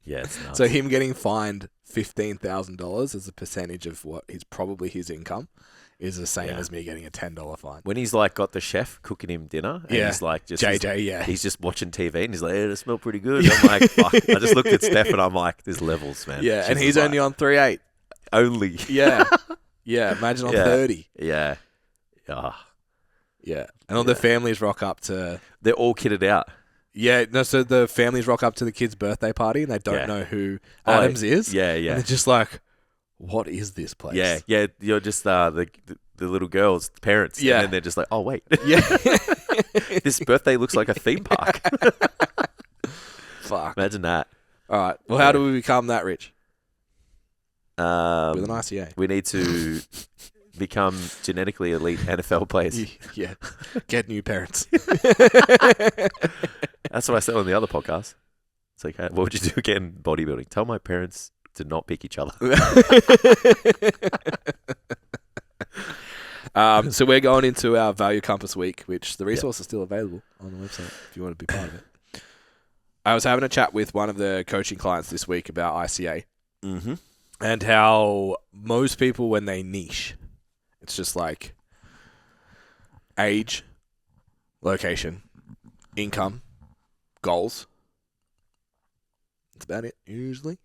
Yeah, it's nuts. So him getting fined $15,000 as a percentage of what is probably his income is the same as me getting a $10 fine. When he's like got the chef cooking him dinner, and he's like just JJ, he's just watching TV and he's like, it smells pretty good. I'm like, fuck. I just looked at Steph and I'm like, there's levels, man. Yeah, and he's only on 3.8. Only. Yeah. Yeah, imagine on 30. Yeah. Yeah. And all the families rock up to... They're all kitted out. Yeah, no, so the families rock up to the kid's birthday party and they don't know who Adams is. Yeah, yeah. And they're just like, what is this place? Yeah, yeah. You're just the little girls' parents. Yeah. And then they're just like, oh, wait. Yeah. This birthday looks like a theme park. Fuck. Imagine that. All right. Well, how do we become that rich? with an ICA. We need to become genetically elite NFL players. Yeah. Get new parents. That's what I said on the other podcast. It's like, what would you do again bodybuilding? Tell my parents to not pick each other. So we're going into our Value Compass week, which the resource is still available on the website if you want to be part of it. I was having a chat with one of the coaching clients this week about ICA and how most people, when they niche, it's just like age, location, income, goals. That's about it, usually.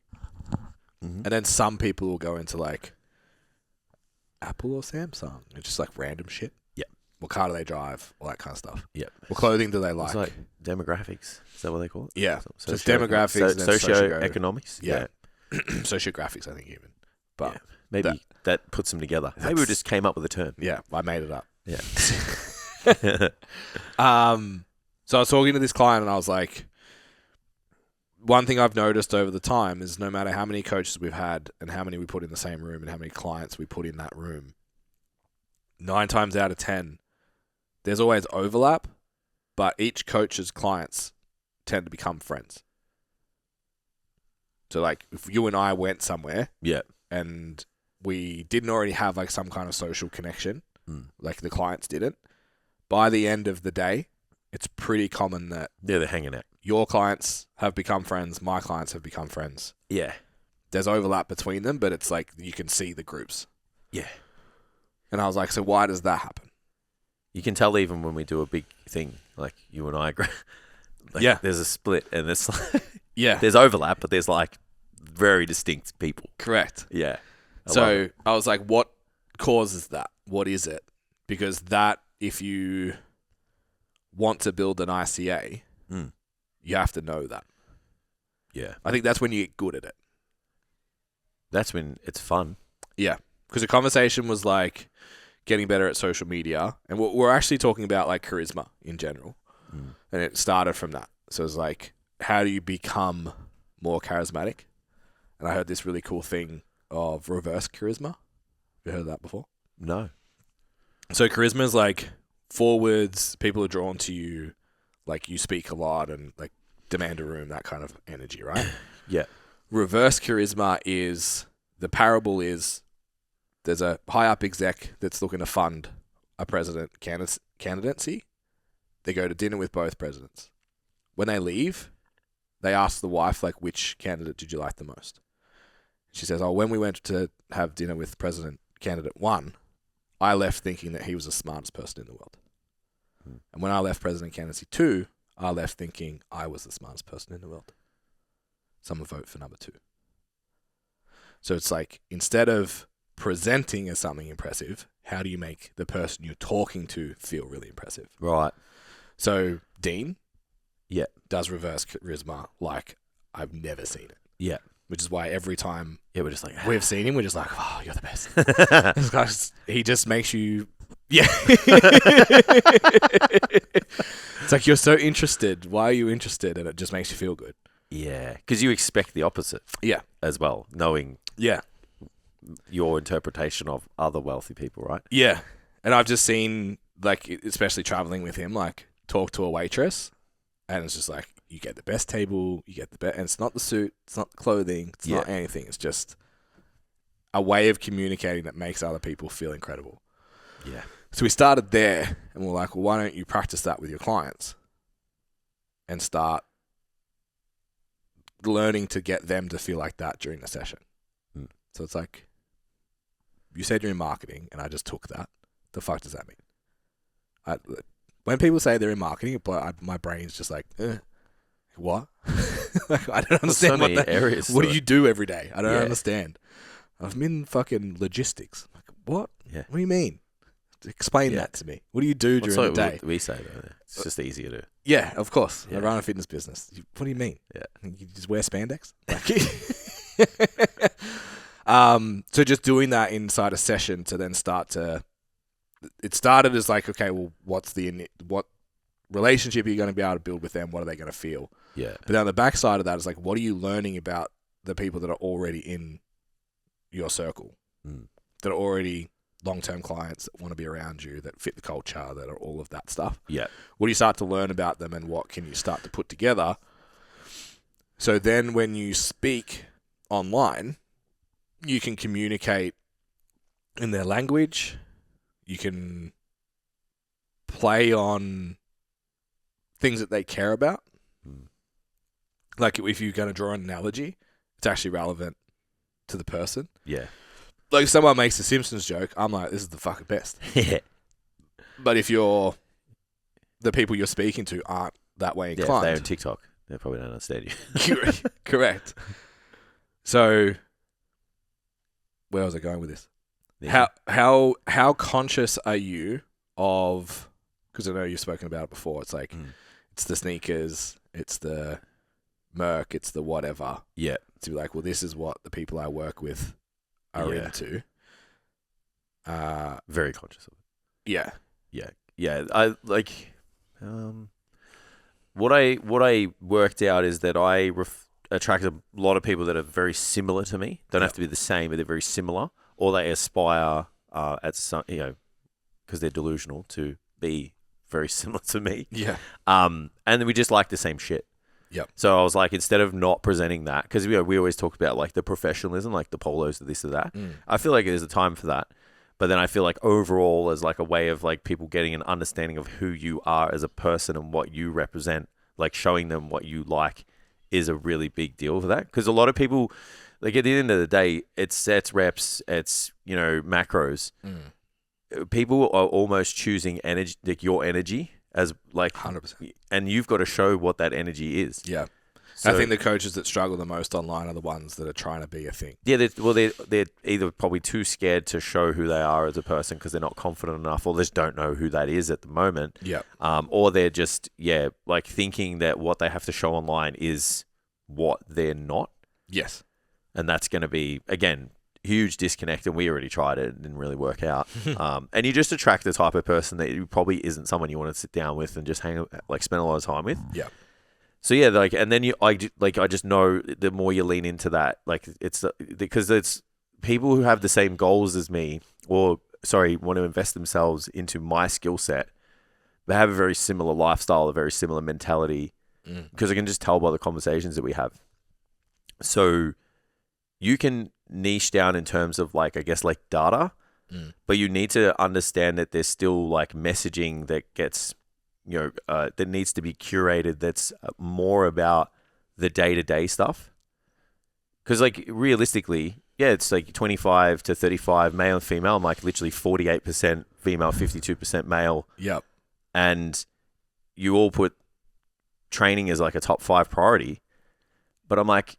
And then some people will go into like Apple or Samsung. It's just like random shit. Yep. What car do they drive? All that kind of stuff. Yep. What clothing do they like? It's like demographics. Is that what they call it? Yeah. So it's demographics and then socioeconomics. Yeah. Sociographics, I think even. But yeah. Maybe that puts them together. Maybe we just came up with a term. Yeah, I made it up. Yeah. So I was talking to this client and I was like, one thing I've noticed over the time is no matter how many coaches we've had and how many we put in the same room and how many clients we put in that room, 9 times out of 10, there's always overlap, but each coach's clients tend to become friends. So like if you and I went somewhere and we didn't already have like some kind of social connection, like the clients didn't, by the end of the day, it's pretty common that they're hanging out. Your clients have become friends. My clients have become friends. Yeah. There's overlap between them, but it's like you can see the groups. Yeah. And I was like, so why does that happen? You can tell even when we do a big thing, like you and I agree. Like there's a split and there's there's overlap, but there's like very distinct people. Correct. Yeah. So I was like, what causes that? What is it? Because that, if you want to build an ICA, you have to know that. Yeah. I think that's when you get good at it. That's when it's fun. Yeah. Because the conversation was like getting better at social media. And we're actually talking about like charisma in general. And it started from that. So it's like, how do you become more charismatic? And I heard this really cool thing of reverse charisma. Have you heard of that before? No. So charisma is like forwards, people are drawn to you, like you speak a lot and like demand a room, that kind of energy, right? Yeah. Reverse charisma is, the parable is, there's a high up exec that's looking to fund a president candidacy. They go to dinner with both presidents. When they leave, they ask the wife, like, which candidate did you like the most? She says, when we went to have dinner with President Candidate 1, I left thinking that he was the smartest person in the world. And when I left President Candidacy 2, I left thinking I was the smartest person in the world. Someone vote for number 2. So it's like, instead of presenting as something impressive, how do you make the person you're talking to feel really impressive? Right. So Dean does reverse charisma like I've never seen it. Yeah. Which is why every time we're just like, we've seen him, we're just like, oh, you're the best. He just makes you, it's like, you're so interested. Why are you interested? And it just makes you feel good. Yeah. Because you expect the opposite. Yeah. As well, knowing your interpretation of other wealthy people, right? Yeah. And I've just seen, like, especially traveling with him, like, talk to a waitress, and it's just like, you get the best table, you get the best, and it's not the suit, it's not the clothing, it's not anything. It's just a way of communicating that makes other people feel incredible. Yeah. So we started there, and we're like, well, why don't you practice that with your clients and start learning to get them to feel like that during the session? So it's like, you said you're in marketing, and I just took that. The fuck does that mean? When people say they're in marketing, but my brain's just like, what? Like, I don't understand so many areas. What do you do every day? I don't understand. I'm in fucking logistics. Like, what? Yeah. What do you mean? Explain that to me. What do you do during the day? We say that. It's just easier to. Yeah, of course. Yeah. I run a fitness business. What do you mean? Yeah. You just wear spandex? So just doing that inside a session to then start to. It started as like, okay, well, what relationship are you going to be able to build with them? What are they going to feel? Yeah. But then on the backside of that is like, what are you learning about the people that are already in your circle that are already long-term clients that want to be around you, that fit the culture, that are all of that stuff. Yeah. What do you start to learn about them, and what can you start to put together? So then when you speak online, you can communicate in their language. You can play on things that they care about. Like if you're going to draw an analogy, it's actually relevant to the person. Yeah. Like if someone makes a Simpsons joke, I'm like, this is the fucking best. Yeah. But if the people you're speaking to aren't that way inclined. Yeah, if they're on TikTok, they probably don't understand you. Correct. So where was I going with this? Yeah. How conscious are you of, because I know you've spoken about it before, it's like it's the sneakers, it's the Merc, it's the whatever. Yeah. To be like, well, this is what the people I work with are into. Very conscious of it. Yeah. Yeah. Yeah. I like what I worked out is that I attract a lot of people that are very similar to me. Don't have to be the same, but they're very similar, or they aspire at some, because they're delusional, to be very similar to me. Yeah. And then we just like the same shit. Yep. So I was like, instead of not presenting that, because we always talk about like the professionalism, like the polos, this or that. I feel like there's a time for that. But then I feel like overall as like a way of like people getting an understanding of who you are as a person and what you represent, like showing them what you like, is a really big deal for that. Because a lot of people, like at the end of the day, it's sets, reps, it's, macros. People are almost choosing energy, like your energy, as like 100%. And you've got to show what that energy is. Yeah. So, I think the coaches that struggle the most online are the ones that are trying to be a thing. Yeah, they're either probably too scared to show who they are as a person because they're not confident enough, or just don't know who that is at the moment. Yeah. Or they're just like thinking that what they have to show online is what they're not. Yes. And that's going to be, again, huge disconnect, and we already tried it. It didn't really work out. And you just attract the type of person that probably isn't someone you want to sit down with and just spend a lot of time with. Yeah. So yeah, like, and then I just know the more you lean into that, like because it's people who have the same goals as me, want to invest themselves into my skill set. They have a very similar lifestyle, a very similar mentality, because I can just tell by the conversations that we have. So you can niche down in terms of like, I guess, like data, but you need to understand that there's still like messaging that gets, that needs to be curated. That's more about the day-to-day stuff. Because like realistically, it's like 25 to 35 male and female. I'm like literally 48% female, 52% male. Yep. And you all put training as like a top 5 priority, but I'm like,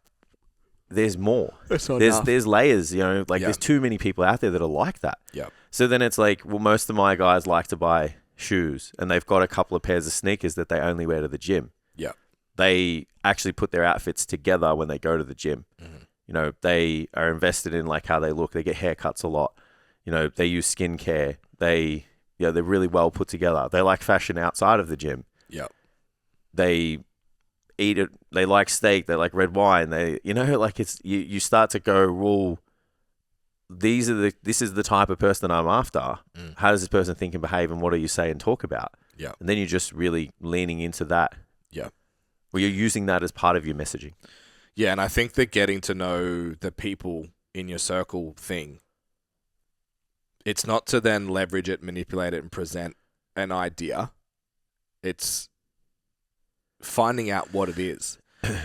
there's more. There's layers, there's too many people out there that are like that. Yep. So then it's like, well, most of my guys like to buy shoes, and they've got a couple of pairs of sneakers that they only wear to the gym. Yeah. They actually put their outfits together when they go to the gym. They are invested in like how they look. They get haircuts a lot. They use skincare. They're really well put together. They like fashion outside of the gym. Yeah. They eat it. They like steak. They like red wine. It's you start to go, well, this is the type of person I'm after. How does this person think and behave, and what do you say and talk about? Yeah. And then you're just really leaning into that. Yeah. Well, you're using that as part of your messaging. Yeah, and I think that getting to know the people in your circle thing, it's not to then leverage it, manipulate it, and present an idea. It's finding out what it is.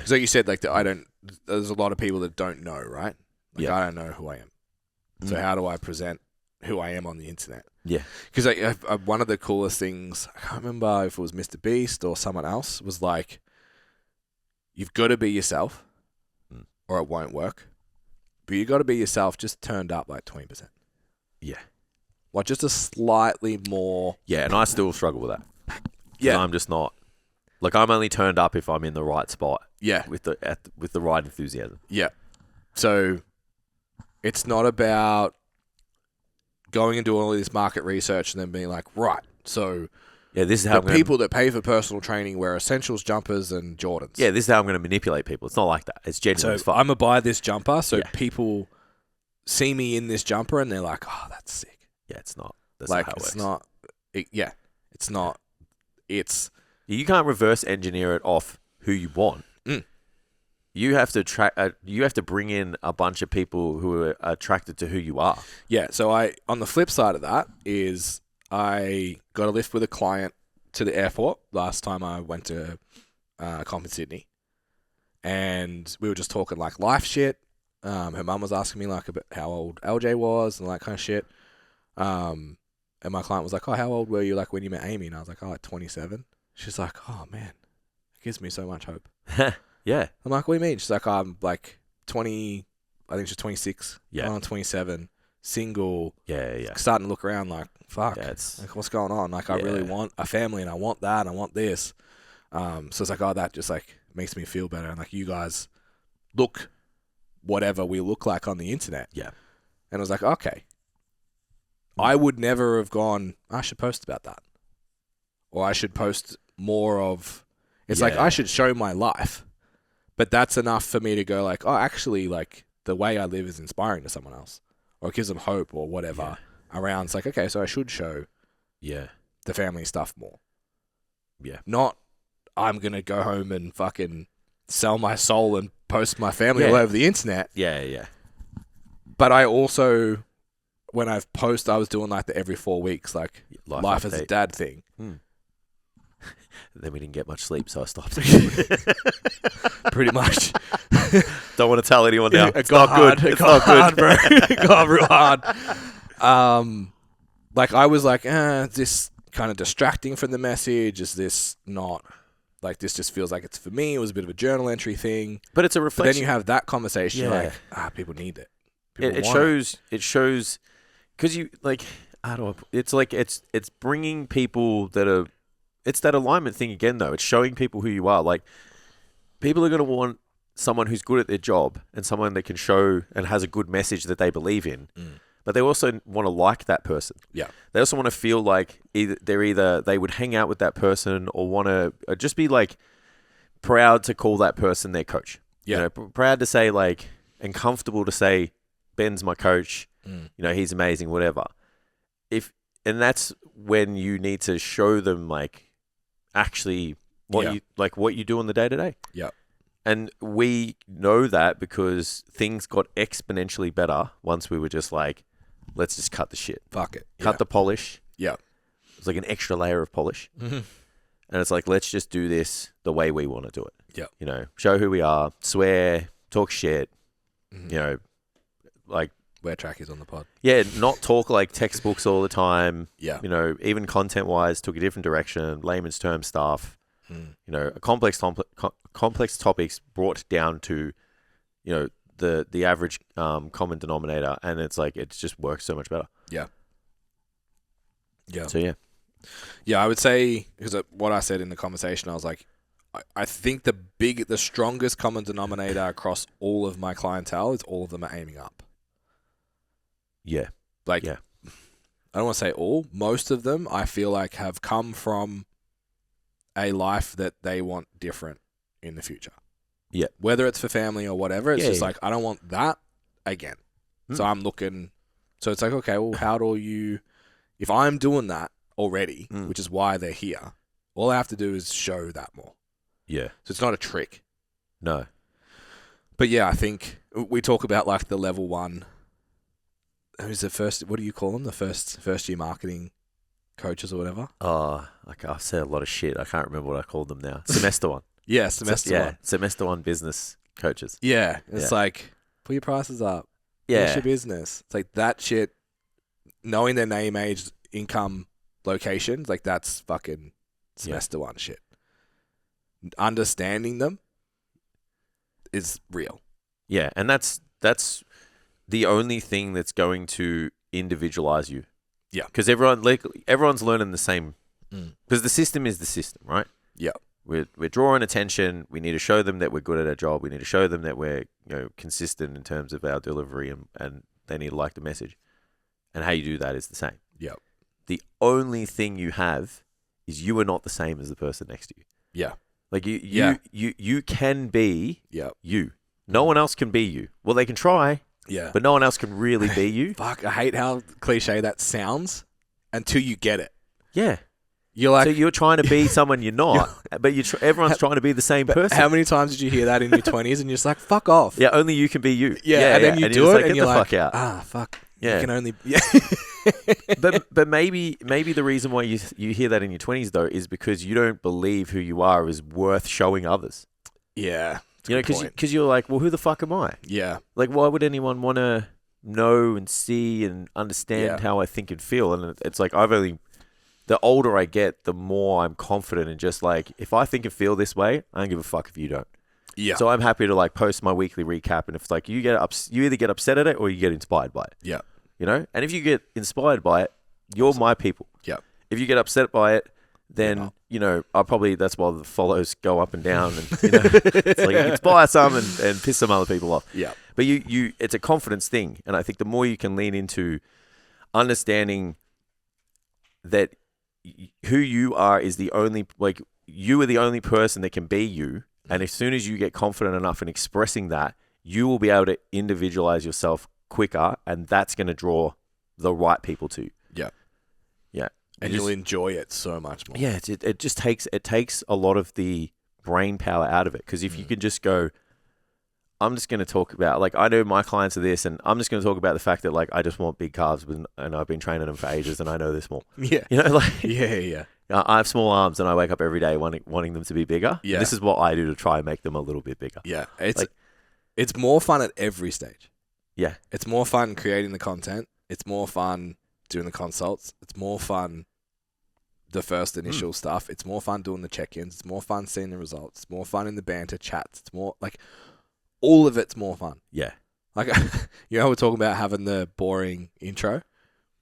So you said, like, there's a lot of people that don't know, right? Like, I don't know who I am. So how do I present who I am on the internet? Yeah. Because one of the coolest things, I can't remember if it was Mr. Beast or someone else, was like, you've got to be yourself or it won't work. But you got to be yourself just turned up like 20%. Yeah. Like just a slightly more... Yeah, and I still struggle with that. Yeah. I'm just not... Like, I'm only turned up if I'm in the right spot. Yeah. With the right enthusiasm. Yeah. So... It's not about going and doing all this market research and then being like, right, so this is how the people that pay for personal training wear essentials jumpers and Jordans. Yeah, this is how I'm going to manipulate people. It's not like that. It's genuine. So I'm going to buy this jumper so people see me in this jumper and they're like, oh, that's sick. Yeah, it's not. That's Like, not how it it's works. not. It's not. It's. You can't reverse engineer it off who you want. Mm. You have to you have to bring in a bunch of people who are attracted to who you are. Yeah. So on the flip side of that is I got a lift with a client to the airport last time I went to comp in Sydney, and we were just talking like life shit. Her mum was asking me like about how old LJ was and all that kind of shit. And my client was like, "Oh, how old were you like when you met Amy?" And I was like, "Oh, like 27." She's like, "Oh man, it gives me so much hope." Yeah. I'm like, "What do you mean?" She's like, "I'm like 20. I think she's 26. Yeah. I'm 27, single. Yeah. Starting to look around like, fuck, Yeah, it's, like what's going on? Like I really want a family and I want that and I want this." So it's like, oh, that just like makes me feel better. And like you guys look whatever we look like on the internet. Yeah. And I was like, okay. I would never have gone, I should post about that. Or I should post more of, it's like I should show my life. But that's enough for me to go like, oh, actually, like the way I live is inspiring to someone else. Or it gives them hope or whatever around. It's like, okay, so I should show the family stuff more. Yeah. Not, I'm going to go home and fucking sell my soul and post my family all over the internet. Yeah. But I also, when I've posted, I was doing like the every 4 weeks, like life as a dad thing. Then we didn't get much sleep, so I stopped. Pretty much. Don't want to tell anyone now. It got hard. It got hard, bro. It got real hard. Like I was like, is this kind of distracting from the message? Is this not, like this just feels like it's for me? It was a bit of a journal entry thing. But it's a reflection. But then you have that conversation like, people need it. It shows, because you, like, I don't know, it's like, it's bringing people that are, it's that alignment thing again, though. It's showing people who you are. Like, people are going to want someone who's good at their job and someone that can show and has a good message that they believe in. But they also want to like that person. Yeah. They also want to feel like they would hang out with that person or want to just be like proud to call that person their coach. Yeah. You know, proud to say like, and comfortable to say, Ben's my coach. You know, he's amazing, whatever. And that's when you need to show them like actually what you do on the day to day. Yeah. And we know that because things got exponentially better once we were just like, let's just cut the shit. Fuck it. Cut the polish. Yeah. It's like an extra layer of polish. And it's like, let's just do this the way we want to do it. Yeah. You know, show who we are, swear, talk shit, you know, like, wear trackies on the pod. Yeah, not talk like textbooks all the time. Yeah. You know, even content-wise, took a different direction, layman's term stuff. You know, complex topics brought down to, you know, the average common denominator, and it's like, it just works so much better. Yeah. Yeah. So, yeah. Yeah, I would say, because what I said in the conversation, I was like, I think the strongest common denominator across all of my clientele is all of them are aiming up. Yeah. Like, I don't want to say all. Most of them, I feel like, have come from a life that they want different in the future. Yeah. Whether it's for family or whatever, it's just like, I don't want that again. So I'm looking. So it's like, okay, well, how do you, if I'm doing that already, which is why they're here, all I have to do is show that more. Yeah. So it's not a trick. No. But yeah, I think we talk about like the level one. Who's the first? What do you call them? The first year marketing coaches or whatever. Oh, like I've said a lot of shit. I can't remember what I called them now. Semester one. Yeah, semester one. Semester one business coaches. Yeah, it's like put your prices up. Yeah, what's your business? It's like that shit. Knowing their name, age, income, locations, like that's fucking semester one shit. Understanding them is real. Yeah, and that's the only thing that's going to individualize you. Yeah. Because everyone's learning the same. Because the system is the system, right? Yeah. We're drawing attention. We need to show them that we're good at our job. We need to show them that we're consistent in terms of our delivery, and they need to like the message. And how you do that is the same. Yeah. The only thing you have is you are not the same as the person next to you. Yeah. Like you can be you. No one else can be you. Well, they can try. Yeah. But no one else can really be you. Fuck, I hate how cliche that sounds until you get it. Yeah. You're like, so you're trying to be someone you're not, but everyone's trying to be the same person. How many times did you hear that in your 20s and you're just like, fuck off? Yeah, only you can be you. Yeah, and then you do it and you're like, fuck out. Fuck. Yeah. You can only... Yeah. but maybe the reason why you hear that in your 20s, though, is because you don't believe who you are is worth showing others. Yeah. You know, because you're like, well, who the fuck am I? Yeah. Like, why would anyone want to know and see and understand how I think and feel? And it's like, the older I get, the more I'm confident in just like, if I think and feel this way, I don't give a fuck if you don't. Yeah. So I'm happy to like post my weekly recap, and if it's like you either get upset at it or you get inspired by it. Yeah. You know? And if you get inspired by it, you're my people. Yeah. If you get upset by it, then, you know, that's why the follows go up and down, and, you know, it's like you inspire some and piss some other people off. Yeah. But it's a confidence thing. And I think the more you can lean into understanding that who you are is the only, like, you are the only person that can be you. And as soon as you get confident enough in expressing that, you will be able to individualize yourself quicker, and that's going to draw the right people to you. Yeah. Yeah. And you'll enjoy it so much more. Yeah, it just takes a lot of the brain power out of it. Because if you can just go, I'm just going to talk about, like, I know my clients are this, and I'm just going to talk about the fact that, like, I just want big calves, and I've been training them for ages, and I know they're small. Yeah. You know, like, yeah. I have small arms, and I wake up every day wanting them to be bigger. Yeah. This is what I do to try and make them a little bit bigger. Yeah. It's more fun at every stage. Yeah. It's more fun creating the content. It's more fun doing the consults. It's more fun the first initial stuff. It's more fun doing the check-ins. It's more fun seeing the results. It's more fun in the banter chats. It's more, like, all of it's more fun. Yeah. Like, you know, we're talking about having the boring intro.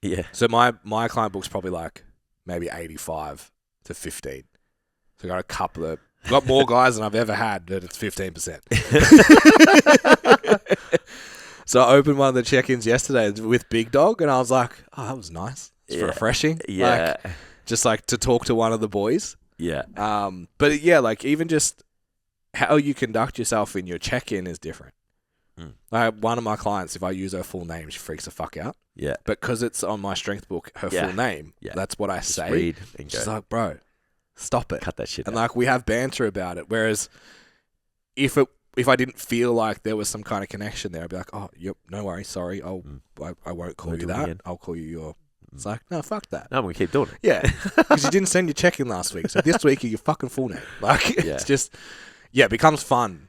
Yeah. So my client book's probably like maybe 85 to 15. So I got more guys than I've ever had, but it's 15%. So I opened one of the check-ins yesterday with Big Dog, and I was like, oh, that was nice. It's refreshing. Yeah. Like, just like to talk to one of the boys. Yeah. But yeah, like, even just how you conduct yourself in your check-in is different. Like, one of my clients, if I use her full name, she freaks the fuck out. Yeah. But because it's on my strength book, her full name, that's what I just say. read and She's go, like, bro, stop it. cut that shit And out. like, we have banter about it. Whereas if I didn't feel like there was some kind of connection there, I'd be like, oh, yep, no worries, sorry, I won't call you that. I'll call you your... It's like, no, fuck that. No, we keep doing it. Yeah, because you didn't send your check-in last week, so this week you're your fucking full name. Like, it's just... Yeah, it becomes fun.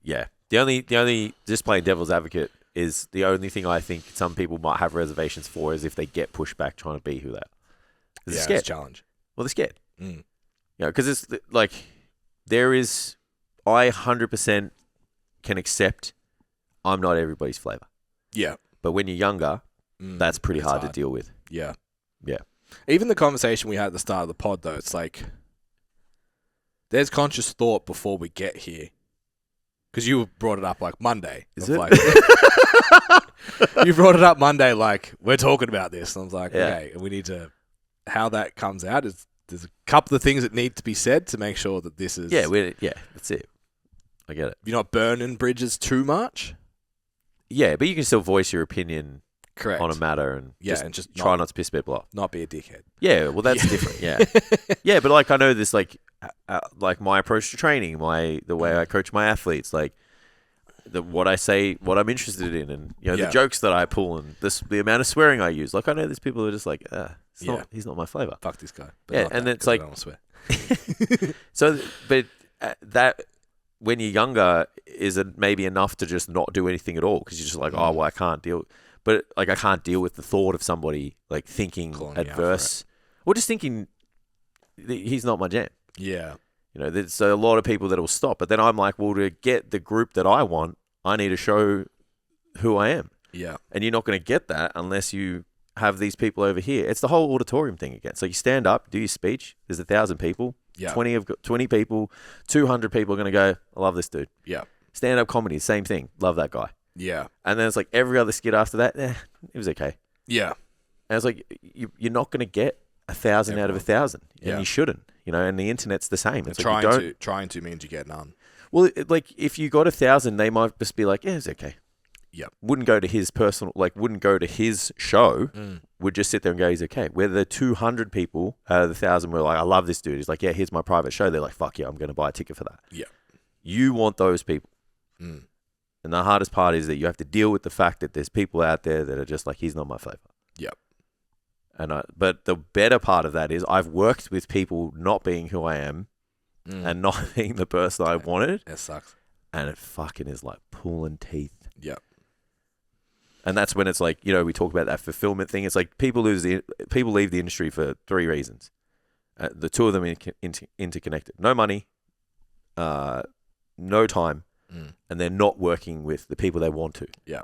Yeah. The only just playing devil's advocate is the only thing I think some people might have reservations for is if they get pushback trying to be who they are. They're scared. It's a challenge. Well, they're scared. You know, because it's like I 100% can accept I'm not everybody's flavor. Yeah. But when you're younger, that's pretty hard to deal with. Yeah. Yeah. Even the conversation we had at the start of the pod, though, it's like there's conscious thought before we get here. Because you brought it up like Monday. Is it? Like, you brought it up Monday like, we're talking about this. And I was like, okay, we need to... How that comes out is there's a couple of things that need to be said to make sure that this is... Yeah, that's it. I get it. You're not burning bridges too much. Yeah, but you can still voice your opinion Correct. on a matter and just try not to piss people off. Not be a dickhead. Yeah, well, that's different. Yeah. Yeah, but like I know this, like my approach to training, the way I coach my athletes, like what I say, what I'm interested in, and you know the jokes that I pull, and the amount of swearing I use. Like I know there's people who are just like, he's not my flavor. Fuck this guy. But and it's like, I don't want to swear. So, but that when you're younger is maybe enough to just not do anything at all because you're just like, oh well, I can't deal. But like I can't deal with the thought of somebody like thinking adverse or just thinking he's not my jam. Yeah. You know, there's a lot of people that will stop. But then I'm like, well, to get the group that I want, I need to show who I am. Yeah. And you're not going to get that unless you have these people over here. It's the whole auditorium thing again. So you stand up, do your speech. There's 1,000 people. Yeah. 20 people, 200 people are going to go, I love this dude. Yeah. Stand-up comedy, same thing. Love that guy. Yeah. And then it's like every other skit after that, it was okay. Yeah. And it's like, you're not going to get 1,000 out of 1,000. And you shouldn't. You know, and the internet's the same. It's trying to means you get none. Well, like if you got 1,000, they might just be like, yeah, it's okay. Yep. Wouldn't go to his wouldn't go to his show. Would just sit there and go, he's okay. Where the 200 people out of the 1,000 were like, I love this dude. He's like, yeah, here's my private show. They're like, fuck yeah, I'm going to buy a ticket for that. Yeah. You want those people. And the hardest part is that you have to deal with the fact that there's people out there that are just like, he's not my flavor. Yep. But the better part of that is I've worked with people not being who I am and not being the person I wanted. That sucks. And it fucking is like pulling teeth. Yep. And that's when it's like, we talk about that fulfillment thing. It's like people leave the industry for 3 reasons. The 2 of them are interconnected. No money, no time, and they're not working with the people they want to. Yeah.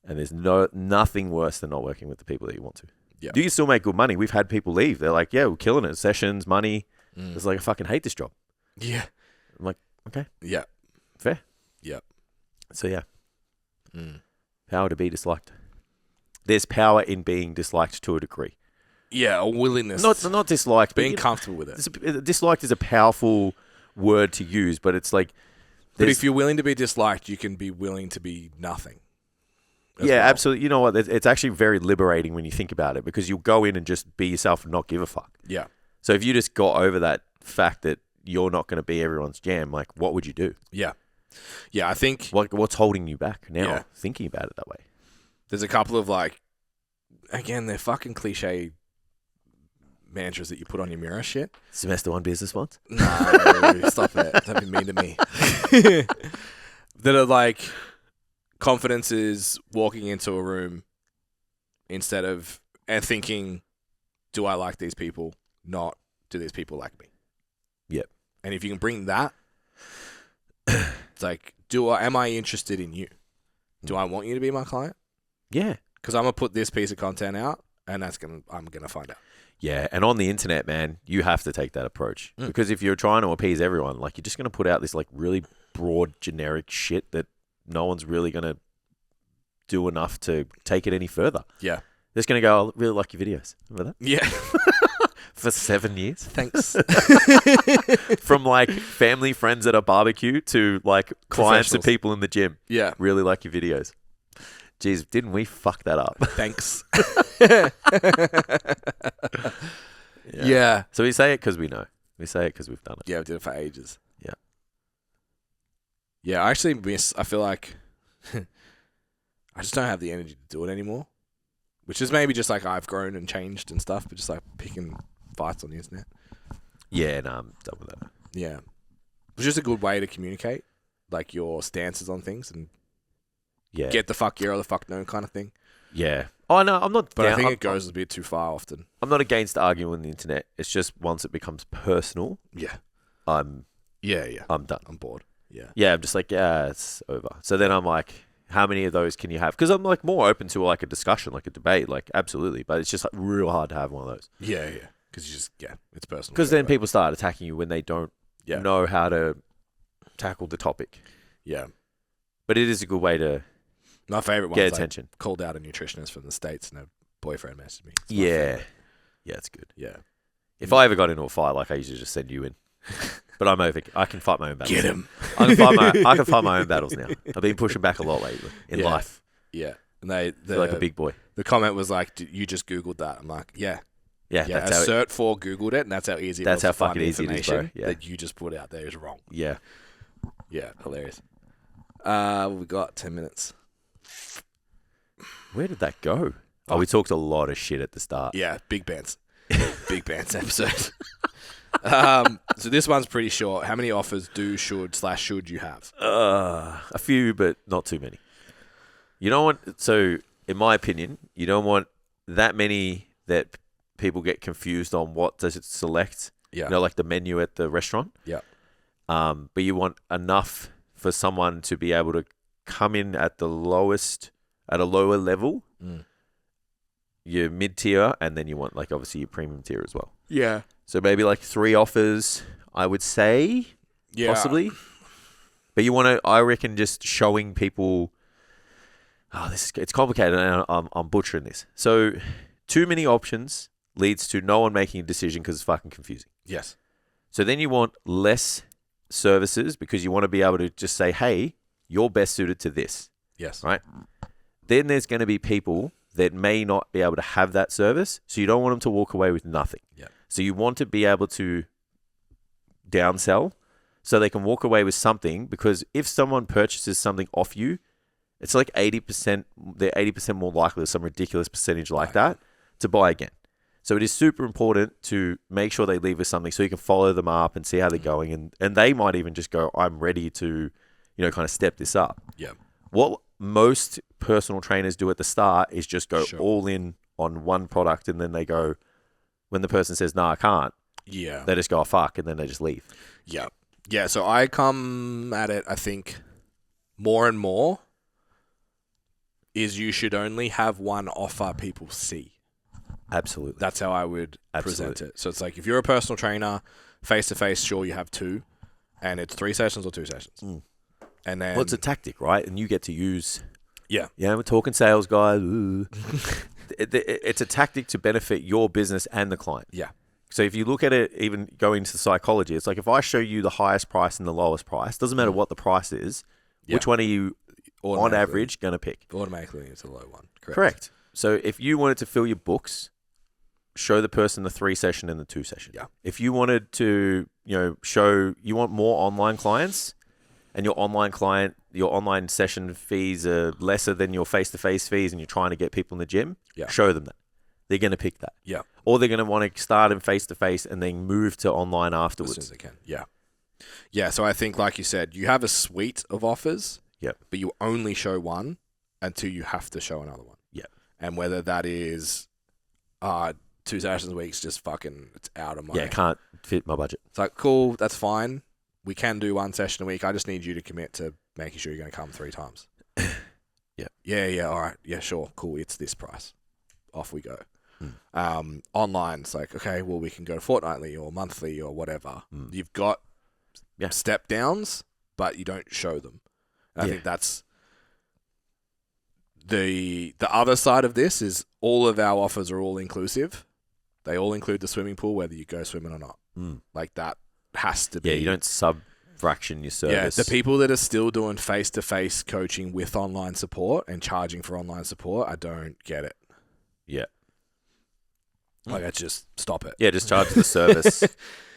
And there's nothing worse than not working with the people that you want to. Yeah. Do you still make good money? We've had people leave. They're like, yeah, we're killing it. Sessions, money. It's like, I fucking hate this job. Yeah. I'm like, okay. Yeah. Fair. Yeah. So, yeah. Power to be disliked. There's power in being disliked to a degree. Yeah, a willingness. Not disliked. Being comfortable with it. Disliked is a powerful word to use, but it's like... But if you're willing to be disliked, you can be willing to be nothing. Yeah, well. Absolutely. You know what? It's actually very liberating when you think about it, because you'll go in and just be yourself and not give a fuck. Yeah. So if you just got over that fact that you're not going to be everyone's jam, like, what would you do? Yeah. Yeah, I think... What's holding you back now, thinking about it that way? There's a couple of, like... Again, they're fucking cliche mantras that you put on your mirror shit. Semester 1 business ones? No, stop it. Don't be mean to me. That are like... Confidence is walking into a room instead of... And thinking, do I like these people? Not, do these people like me? Yep. And if you can bring that... It's like, am I interested in you? Do I want you to be my client? Yeah. Because I'm going to put this piece of content out, and I'm going to find out. Yeah, and on the internet, man, you have to take that approach. Because if you're trying to appease everyone, like, you're just going to put out this, like, really broad, generic shit that no one's really going to do enough to take it any further. Yeah. They're just going to go, I really like your videos. Remember that? Yeah. For 7 years. Thanks. From like family friends at a barbecue to like clients and people in the gym. Yeah. Really like your videos. Jeez, didn't we fuck that up? Thanks. Yeah. So we say it because we know. We say it because we've done it. Yeah, we did it for ages. Yeah. Yeah, I actually I feel like I just don't have the energy to do it anymore. Which is maybe just like I've grown and changed and stuff, but just like picking fights on the internet. Yeah, no, I'm done with that. Yeah. It's just a good way to communicate like your stances on things and get the fuck yeah or the fuck no kind of thing. Yeah. Oh, no, I'm not... But I think it goes a bit too far often. I'm not against arguing on the internet. It's just once it becomes personal... Yeah. I'm done. I'm bored. Yeah. Yeah, I'm just like, yeah, it's over. So then I'm like, how many of those can you have? Because I'm like more open to like a discussion, like a debate, like absolutely. But it's just like real hard to have one of those. Yeah. Because it's personal. Because then people start attacking you when they don't know how to tackle the topic. Yeah. But it is a good way to my favorite one get attention. Called out a nutritionist from the States and her boyfriend messaged me. Yeah, it's good. Yeah. If I ever got into a fight, like I usually just send you in. But I'm over. I can fight my own battles. Get him. I can fight my own battles now. I've been pushing back a lot lately in life. Yeah. And I feel like a big boy. The comment was like, you just Googled that. I'm like, yeah. Yeah, that's how Cert4 Googled it, and that's how easy it was to find fucking easy it is, bro. Yeah. That you just put out there is wrong. Yeah. Yeah, hilarious. We got 10 minutes. Where did that go? Oh, we talked a lot of shit at the start. Yeah, big bands. Big bands episode. So this one's pretty short. How many offers should you have? A few, but not too many. You don't want... So, in my opinion, you don't want that many that people get confused on what does it select. Yeah. You know, like the menu at the restaurant. Yeah. But you want enough for someone to be able to come in at the lowest, at a lower level, your mid-tier, and then you want, like, obviously your premium tier as well. Yeah. So maybe like 3 offers, I would say, possibly. But you want to, I reckon, just showing people, it's complicated, and I'm butchering this. So too many options leads to no one making a decision because it's fucking confusing. Yes. So then you want less services because you want to be able to just say, hey, you're best suited to this. Yes. Right? Then there's going to be people that may not be able to have that service. So you don't want them to walk away with nothing. Yeah. So you want to be able to downsell so they can walk away with something, because if someone purchases something off you, it's like 80%, they're 80% more likely, some ridiculous percentage like that, to buy again. So it is super important to make sure they leave with something so you can follow them up and see how they're going. And they might even just go, I'm ready to, kind of step this up. Yeah. What most personal trainers do at the start is just go all in on one product, and then they go, when the person says, no, I can't, they just go, oh, fuck, and then they just leave. Yeah. Yeah, so I come at it, I think, more and more is you should only have one offer people see. Absolutely. That's how I would present it. So it's like, if you're a personal trainer, face-to-face, sure, you have 2, and it's 3 sessions or 2 sessions. And then... Well, it's a tactic, right? And you get to use... Yeah. Yeah, we're talking sales guys. It's a tactic to benefit your business and the client. Yeah. So if you look at it, even going into psychology, it's like if I show you the highest price and the lowest price, doesn't matter what the price is, which one are you, on average, going to pick? Automatically, it's a low one. Correct. So if you wanted to fill your books, show the person the 3 session and the 2 session. Yeah. If you wanted to, show you want more online clients, and your online session fees are lesser than your face-to-face fees, and you're trying to get people in the gym, show them that. They're going to pick that. Yeah. Or they're going to want to start in face-to-face and then move to online afterwards. As soon as they can. Yeah. Yeah, so I think, like you said, you have a suite of offers, but you only show one until you have to show another one. Yeah. And whether that is 2 sessions a week is just fucking, it's out of my... Yeah, it can't fit my budget. It's like, cool, that's fine. We can do 1 session a week. I just need you to commit to making sure you're going to come 3 times. Yeah, all right. Yeah, sure, cool, it's this price. Off we go. Online, it's like, okay, well, we can go fortnightly or monthly or whatever. You've got step downs, but you don't show them. And I think that's the other side of this is all of our offers are all inclusive. They all include the swimming pool, whether you go swimming or not. Like that has to be. Yeah, you don't sub-fraction your service. Yeah, the people that are still doing face-to-face coaching with online support and charging for online support, I don't get it. Yeah. Like, I just stop it. Yeah, just charge the service.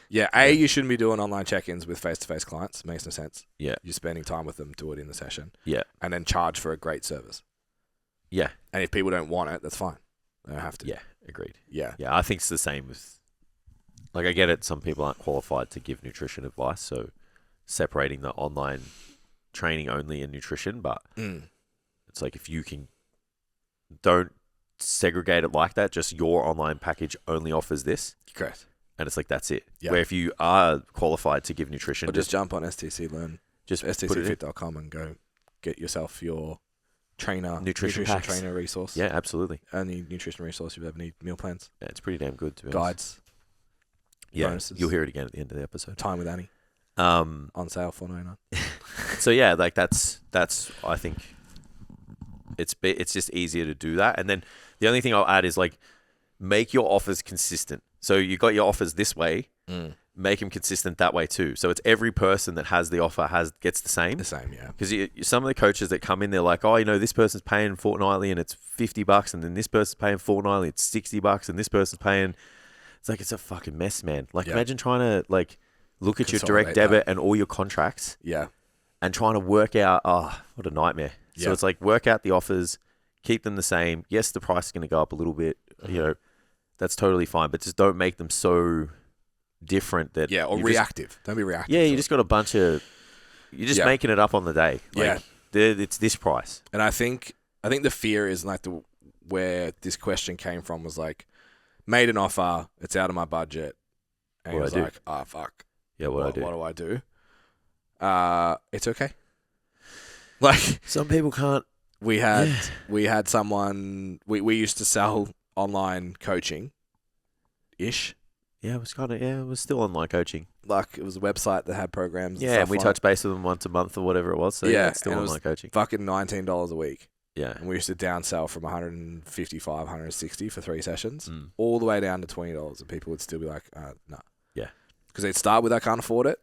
You shouldn't be doing online check-ins with face-to-face clients. It makes no sense. Yeah. You're spending time with them, do it in the session. Yeah. And then charge for a great service. Yeah. And if people don't want it, that's fine. They don't have to. Yeah, agreed. Yeah. Yeah, I think it's the same with... Like, I get it, some people aren't qualified to give nutrition advice, so separating the online training only and nutrition, but it's like if you can... Don't segregate it like that, just your online package only offers this. Correct. And it's like, that's it. Yeah. Where if you are qualified to give nutrition... Or just jump on STC Learn, just stcfit.com and go get yourself your nutrition trainer resource. Yeah, absolutely. Only nutrition resource you ever need. Meal plans. Yeah, it's pretty damn good, to be honest. Guides. Yeah, bonuses. You'll hear it again at the end of the episode. Time with Annie. On sale, $4.99. So yeah, like that's I think it's just easier to do that. And then the only thing I'll add is like make your offers consistent. So you got your offers this way, make them consistent that way too. So it's every person that has the offer gets the same. The same, yeah. Because some of the coaches that come in, they're like, oh, this person's paying fortnightly and it's $50, and then this person's paying fortnightly, it's $60, and this person's paying. It's like, it's a fucking mess, man. Like, imagine trying to like look at your direct debit and all your contracts. Yeah. And trying to work out, what a nightmare. Yeah. So it's like, work out the offers, keep them the same. Yes, the price is going to go up a little bit. That's totally fine. But just don't make them so different that... Yeah, or reactive. Don't be reactive. Yeah, you just got a bunch of... You're just making it up on the day. Like, it's this price. And I think the fear is like where this question came from was like, made an offer, it's out of my budget. And he was like, fuck. Yeah, what do I do? It's okay. Like, some people can't. We had someone, we used to sell online coaching ish. Yeah, it was still online coaching. Like, it was a website that had programs. Yeah, and we touched base with them once a month or whatever it was. So yeah, it's still online coaching. Fucking $19 a week. Yeah. And we used to downsell from 155, 160 for 3 sessions, all the way down to $20, and people would still be like, no. Yeah. Because they'd start with, I can't afford it,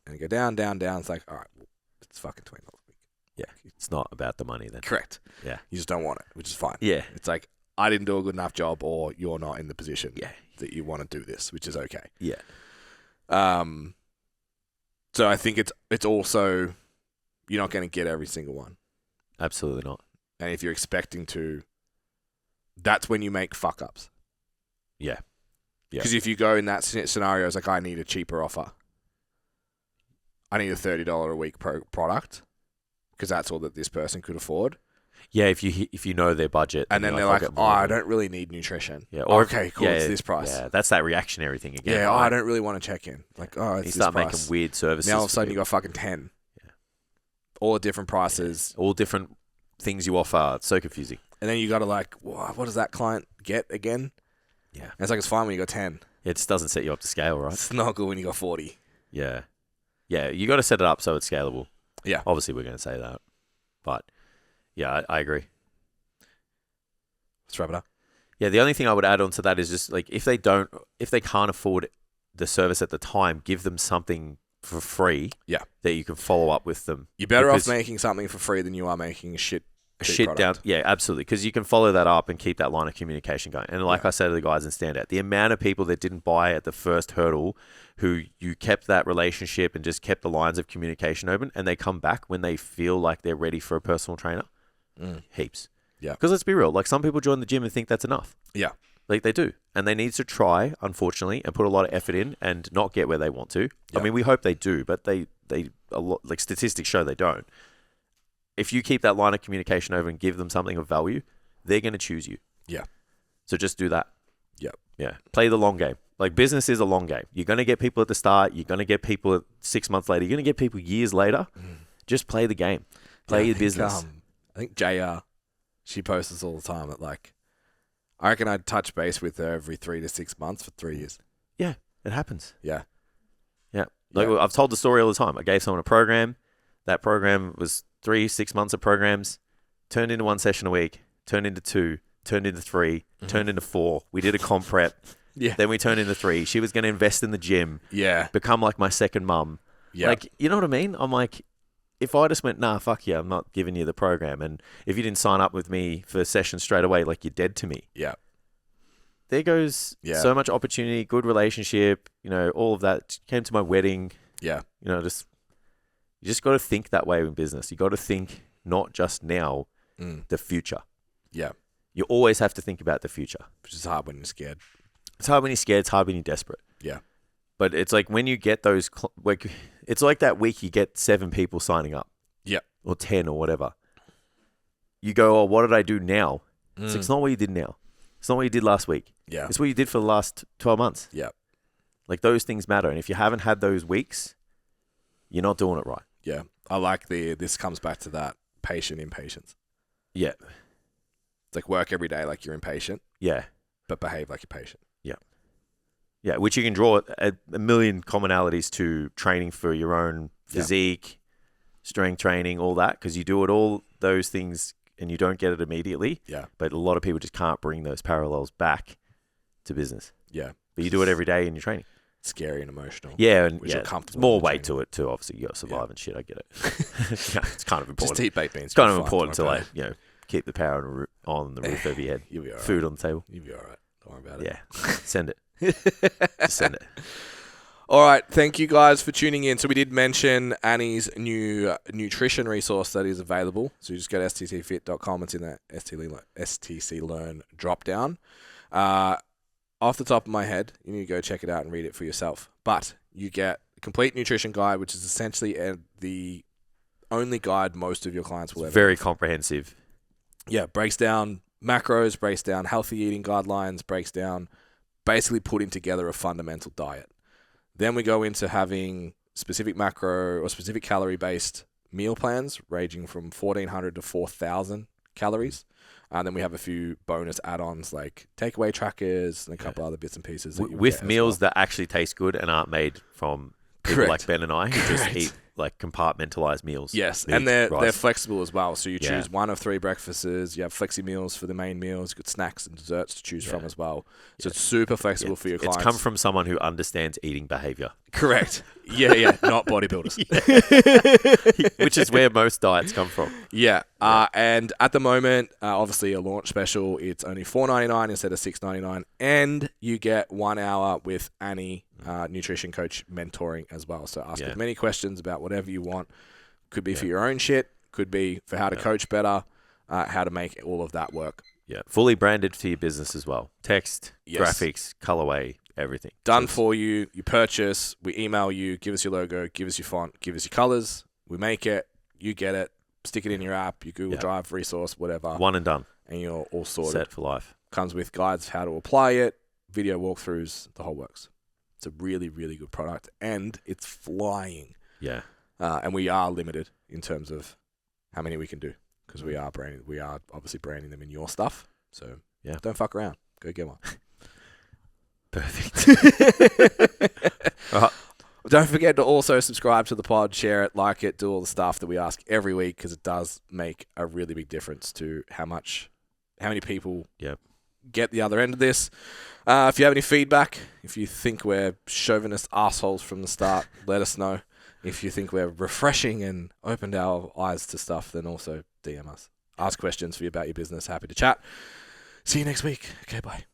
and go down, down, down. It's like, all right, well, it's fucking $20 a week. Yeah. It's not about the money then. Correct. Yeah. You just don't want it, which is fine. Yeah. It's like, I didn't do a good enough job, or you're not in the position Yeah. that you want to do this, which is okay. Yeah. So I think it's also, you're not going to get every single one. Absolutely not. And if you're expecting to, that's when you make fuck ups. Yeah. Yeah. Because if you go in that scenario, it's like, I need a cheaper offer. I need a $30 a week product because that's all that this person could afford. Yeah, if you know their budget. And then they're like, I don't really need nutrition. Yeah. Or okay, cool, it's this price. Yeah, that's that reactionary thing again. Yeah, right? I don't really want to check in. Like, it's you this start price. making weird services. Now all of a sudden you got fucking 10. Yeah. All at different prices. Yeah. All different things you offer. It's so confusing. And then you got to like, what does that client get again? Yeah. And it's like, it's fine when you got 10. It just doesn't set you up to scale, right? It's not good when you got 40. Yeah. Yeah, you got to set it up so it's scalable. Yeah. Obviously, we're going to say that. But, yeah, I agree. Let's wrap it up. Yeah, the only thing I would add on to that is just, like, if they can't afford the service at the time, give them something for free that you can follow up with them. You're better off making something for free than you are making a shit down. Yeah, absolutely. Because you can follow that up and keep that line of communication going. And like I said to the guys in Standout, the amount of people that didn't buy at the first hurdle, who you kept that relationship and just kept the lines of communication open, and they come back when they feel like they're ready for a personal trainer, heaps. Yeah. Because let's be real, like some people join the gym and think that's enough. Yeah. Like they do. And they need to try, unfortunately, and put a lot of effort in and not get where they want to. Yeah. I mean, we hope they do, but they a lot, like statistics show they don't. If you keep that line of communication over and give them something of value, they're going to choose you. Yeah. So just do that. Yeah. Yeah. Play the long game. Like business is a long game. You're going to get people at the start. You're going to get people 6 months later. You're going to get people years later. Just play the game. Play your business. I think JR, she posts this all the time that like, I reckon I'd touch base with her every 3 to 6 months for 3 years. Yeah. It happens. Yeah. Yeah. Like I've told the story all the time. I gave someone a program. That program was 3-6 months of programs, turned into 1 session a week, turned into 2, turned into 3, turned into 4. We did a comp prep. Yeah. Then we turned into 3. She was going to invest in the gym. Yeah. Become like my second mum. Yeah. Like, you know what I mean? I'm like, if I just went, nah, fuck you, I'm not giving you the program. And if you didn't sign up with me for a session straight away, like you're dead to me. Yeah. There goes so much opportunity, good relationship, you know, all of that. Came to my wedding. Yeah. You know, you just got to think that way in business. You got to think not just now, the future. Yeah. You always have to think about the future. Which is hard when you're scared. It's hard when you're scared. It's hard when you're desperate. Yeah. But it's like when you get those, it's like that week you get 7 people signing up. Yeah. Or 10 or whatever. You go, oh, what did I do now? It's not what you did now. It's not what you did last week. Yeah. It's what you did for the last 12 months. Yeah. Like those things matter. And if you haven't had those weeks, you're not doing it right. Yeah. I like this comes back to that patient impatience. Yeah. It's like work every day like you're impatient. Yeah. But behave like you're patient. Yeah. Yeah. Which you can draw a million commonalities to training for your own physique, strength training, all that. Because you do it all those things and you don't get it immediately. Yeah. But a lot of people just can't bring those parallels back to business. Yeah. But you do it every day in your training. Scary and emotional. Yeah, and more weight to it too. Obviously, you got to survive and shit. I get it. It's kind of important. Just eat baked beans. It's kind of important to like keep the power on the roof over your head. You'll be all right. Food on the table. You'll be all right. Don't worry about it. Yeah, send it. Just send it. All right, thank you guys for tuning in. So we did mention Annie's new nutrition resource that is available. So you just go to stcfit.com. It's in that STC Learn drop down. Off the top of my head, you need to go check it out and read it for yourself. But you get a complete nutrition guide, which is essentially the only guide most of your clients will ever. Very comprehensive. Yeah, breaks down macros, breaks down healthy eating guidelines, breaks down basically putting together a fundamental diet. Then we go into having specific macro or specific calorie-based meal plans ranging from 1,400 to 4,000 calories. And then we have a few bonus add-ons like takeaway trackers and a couple other bits and pieces. With meals that actually taste good and aren't made from people like Ben and I who just eat like compartmentalized meals. Yes, Meat, and they're rice. flexible as well. So you Yeah. choose one of 3 breakfasts. You have flexi meals for the main meals. You've got snacks and desserts to choose from as well. So it's super flexible for your clients. It's come from someone who understands eating behavior. Correct. Yeah, not bodybuilders. Which is where most diets come from. Yeah. And at the moment, obviously a launch special, it's only $4.99 instead of $6.99, and you get 1 hour with Annie, nutrition coach, mentoring as well. So ask as many questions about whatever you want. Could be for your own shit, could be for how to coach better, how to make all of that work. Yeah, fully branded to your business as well. Text, graphics, colorway, everything. Done for you. You purchase, we email you, give us your logo, give us your font, give us your colors. We make it, you get it, stick it in your app, your Google Drive, resource, whatever. One and done. And you're all sorted. Set for life. Comes with guides how to apply it, video walkthroughs, the whole works. It's a really, really good product, and it's flying. Yeah. And we are limited in terms of how many we can do, because we are obviously branding them in your stuff. So don't fuck around. Go get one. Perfect. Don't forget to also subscribe to the pod, share it, like it, do all the stuff that we ask every week, because it does make a really big difference to how many people get the other end of this. If you have any feedback, if you think we're chauvinist assholes from the start, let us know. If you think we're refreshing and opened our eyes to stuff, then also DM us. Ask questions about your business. Happy to chat. See you next week. Okay, bye.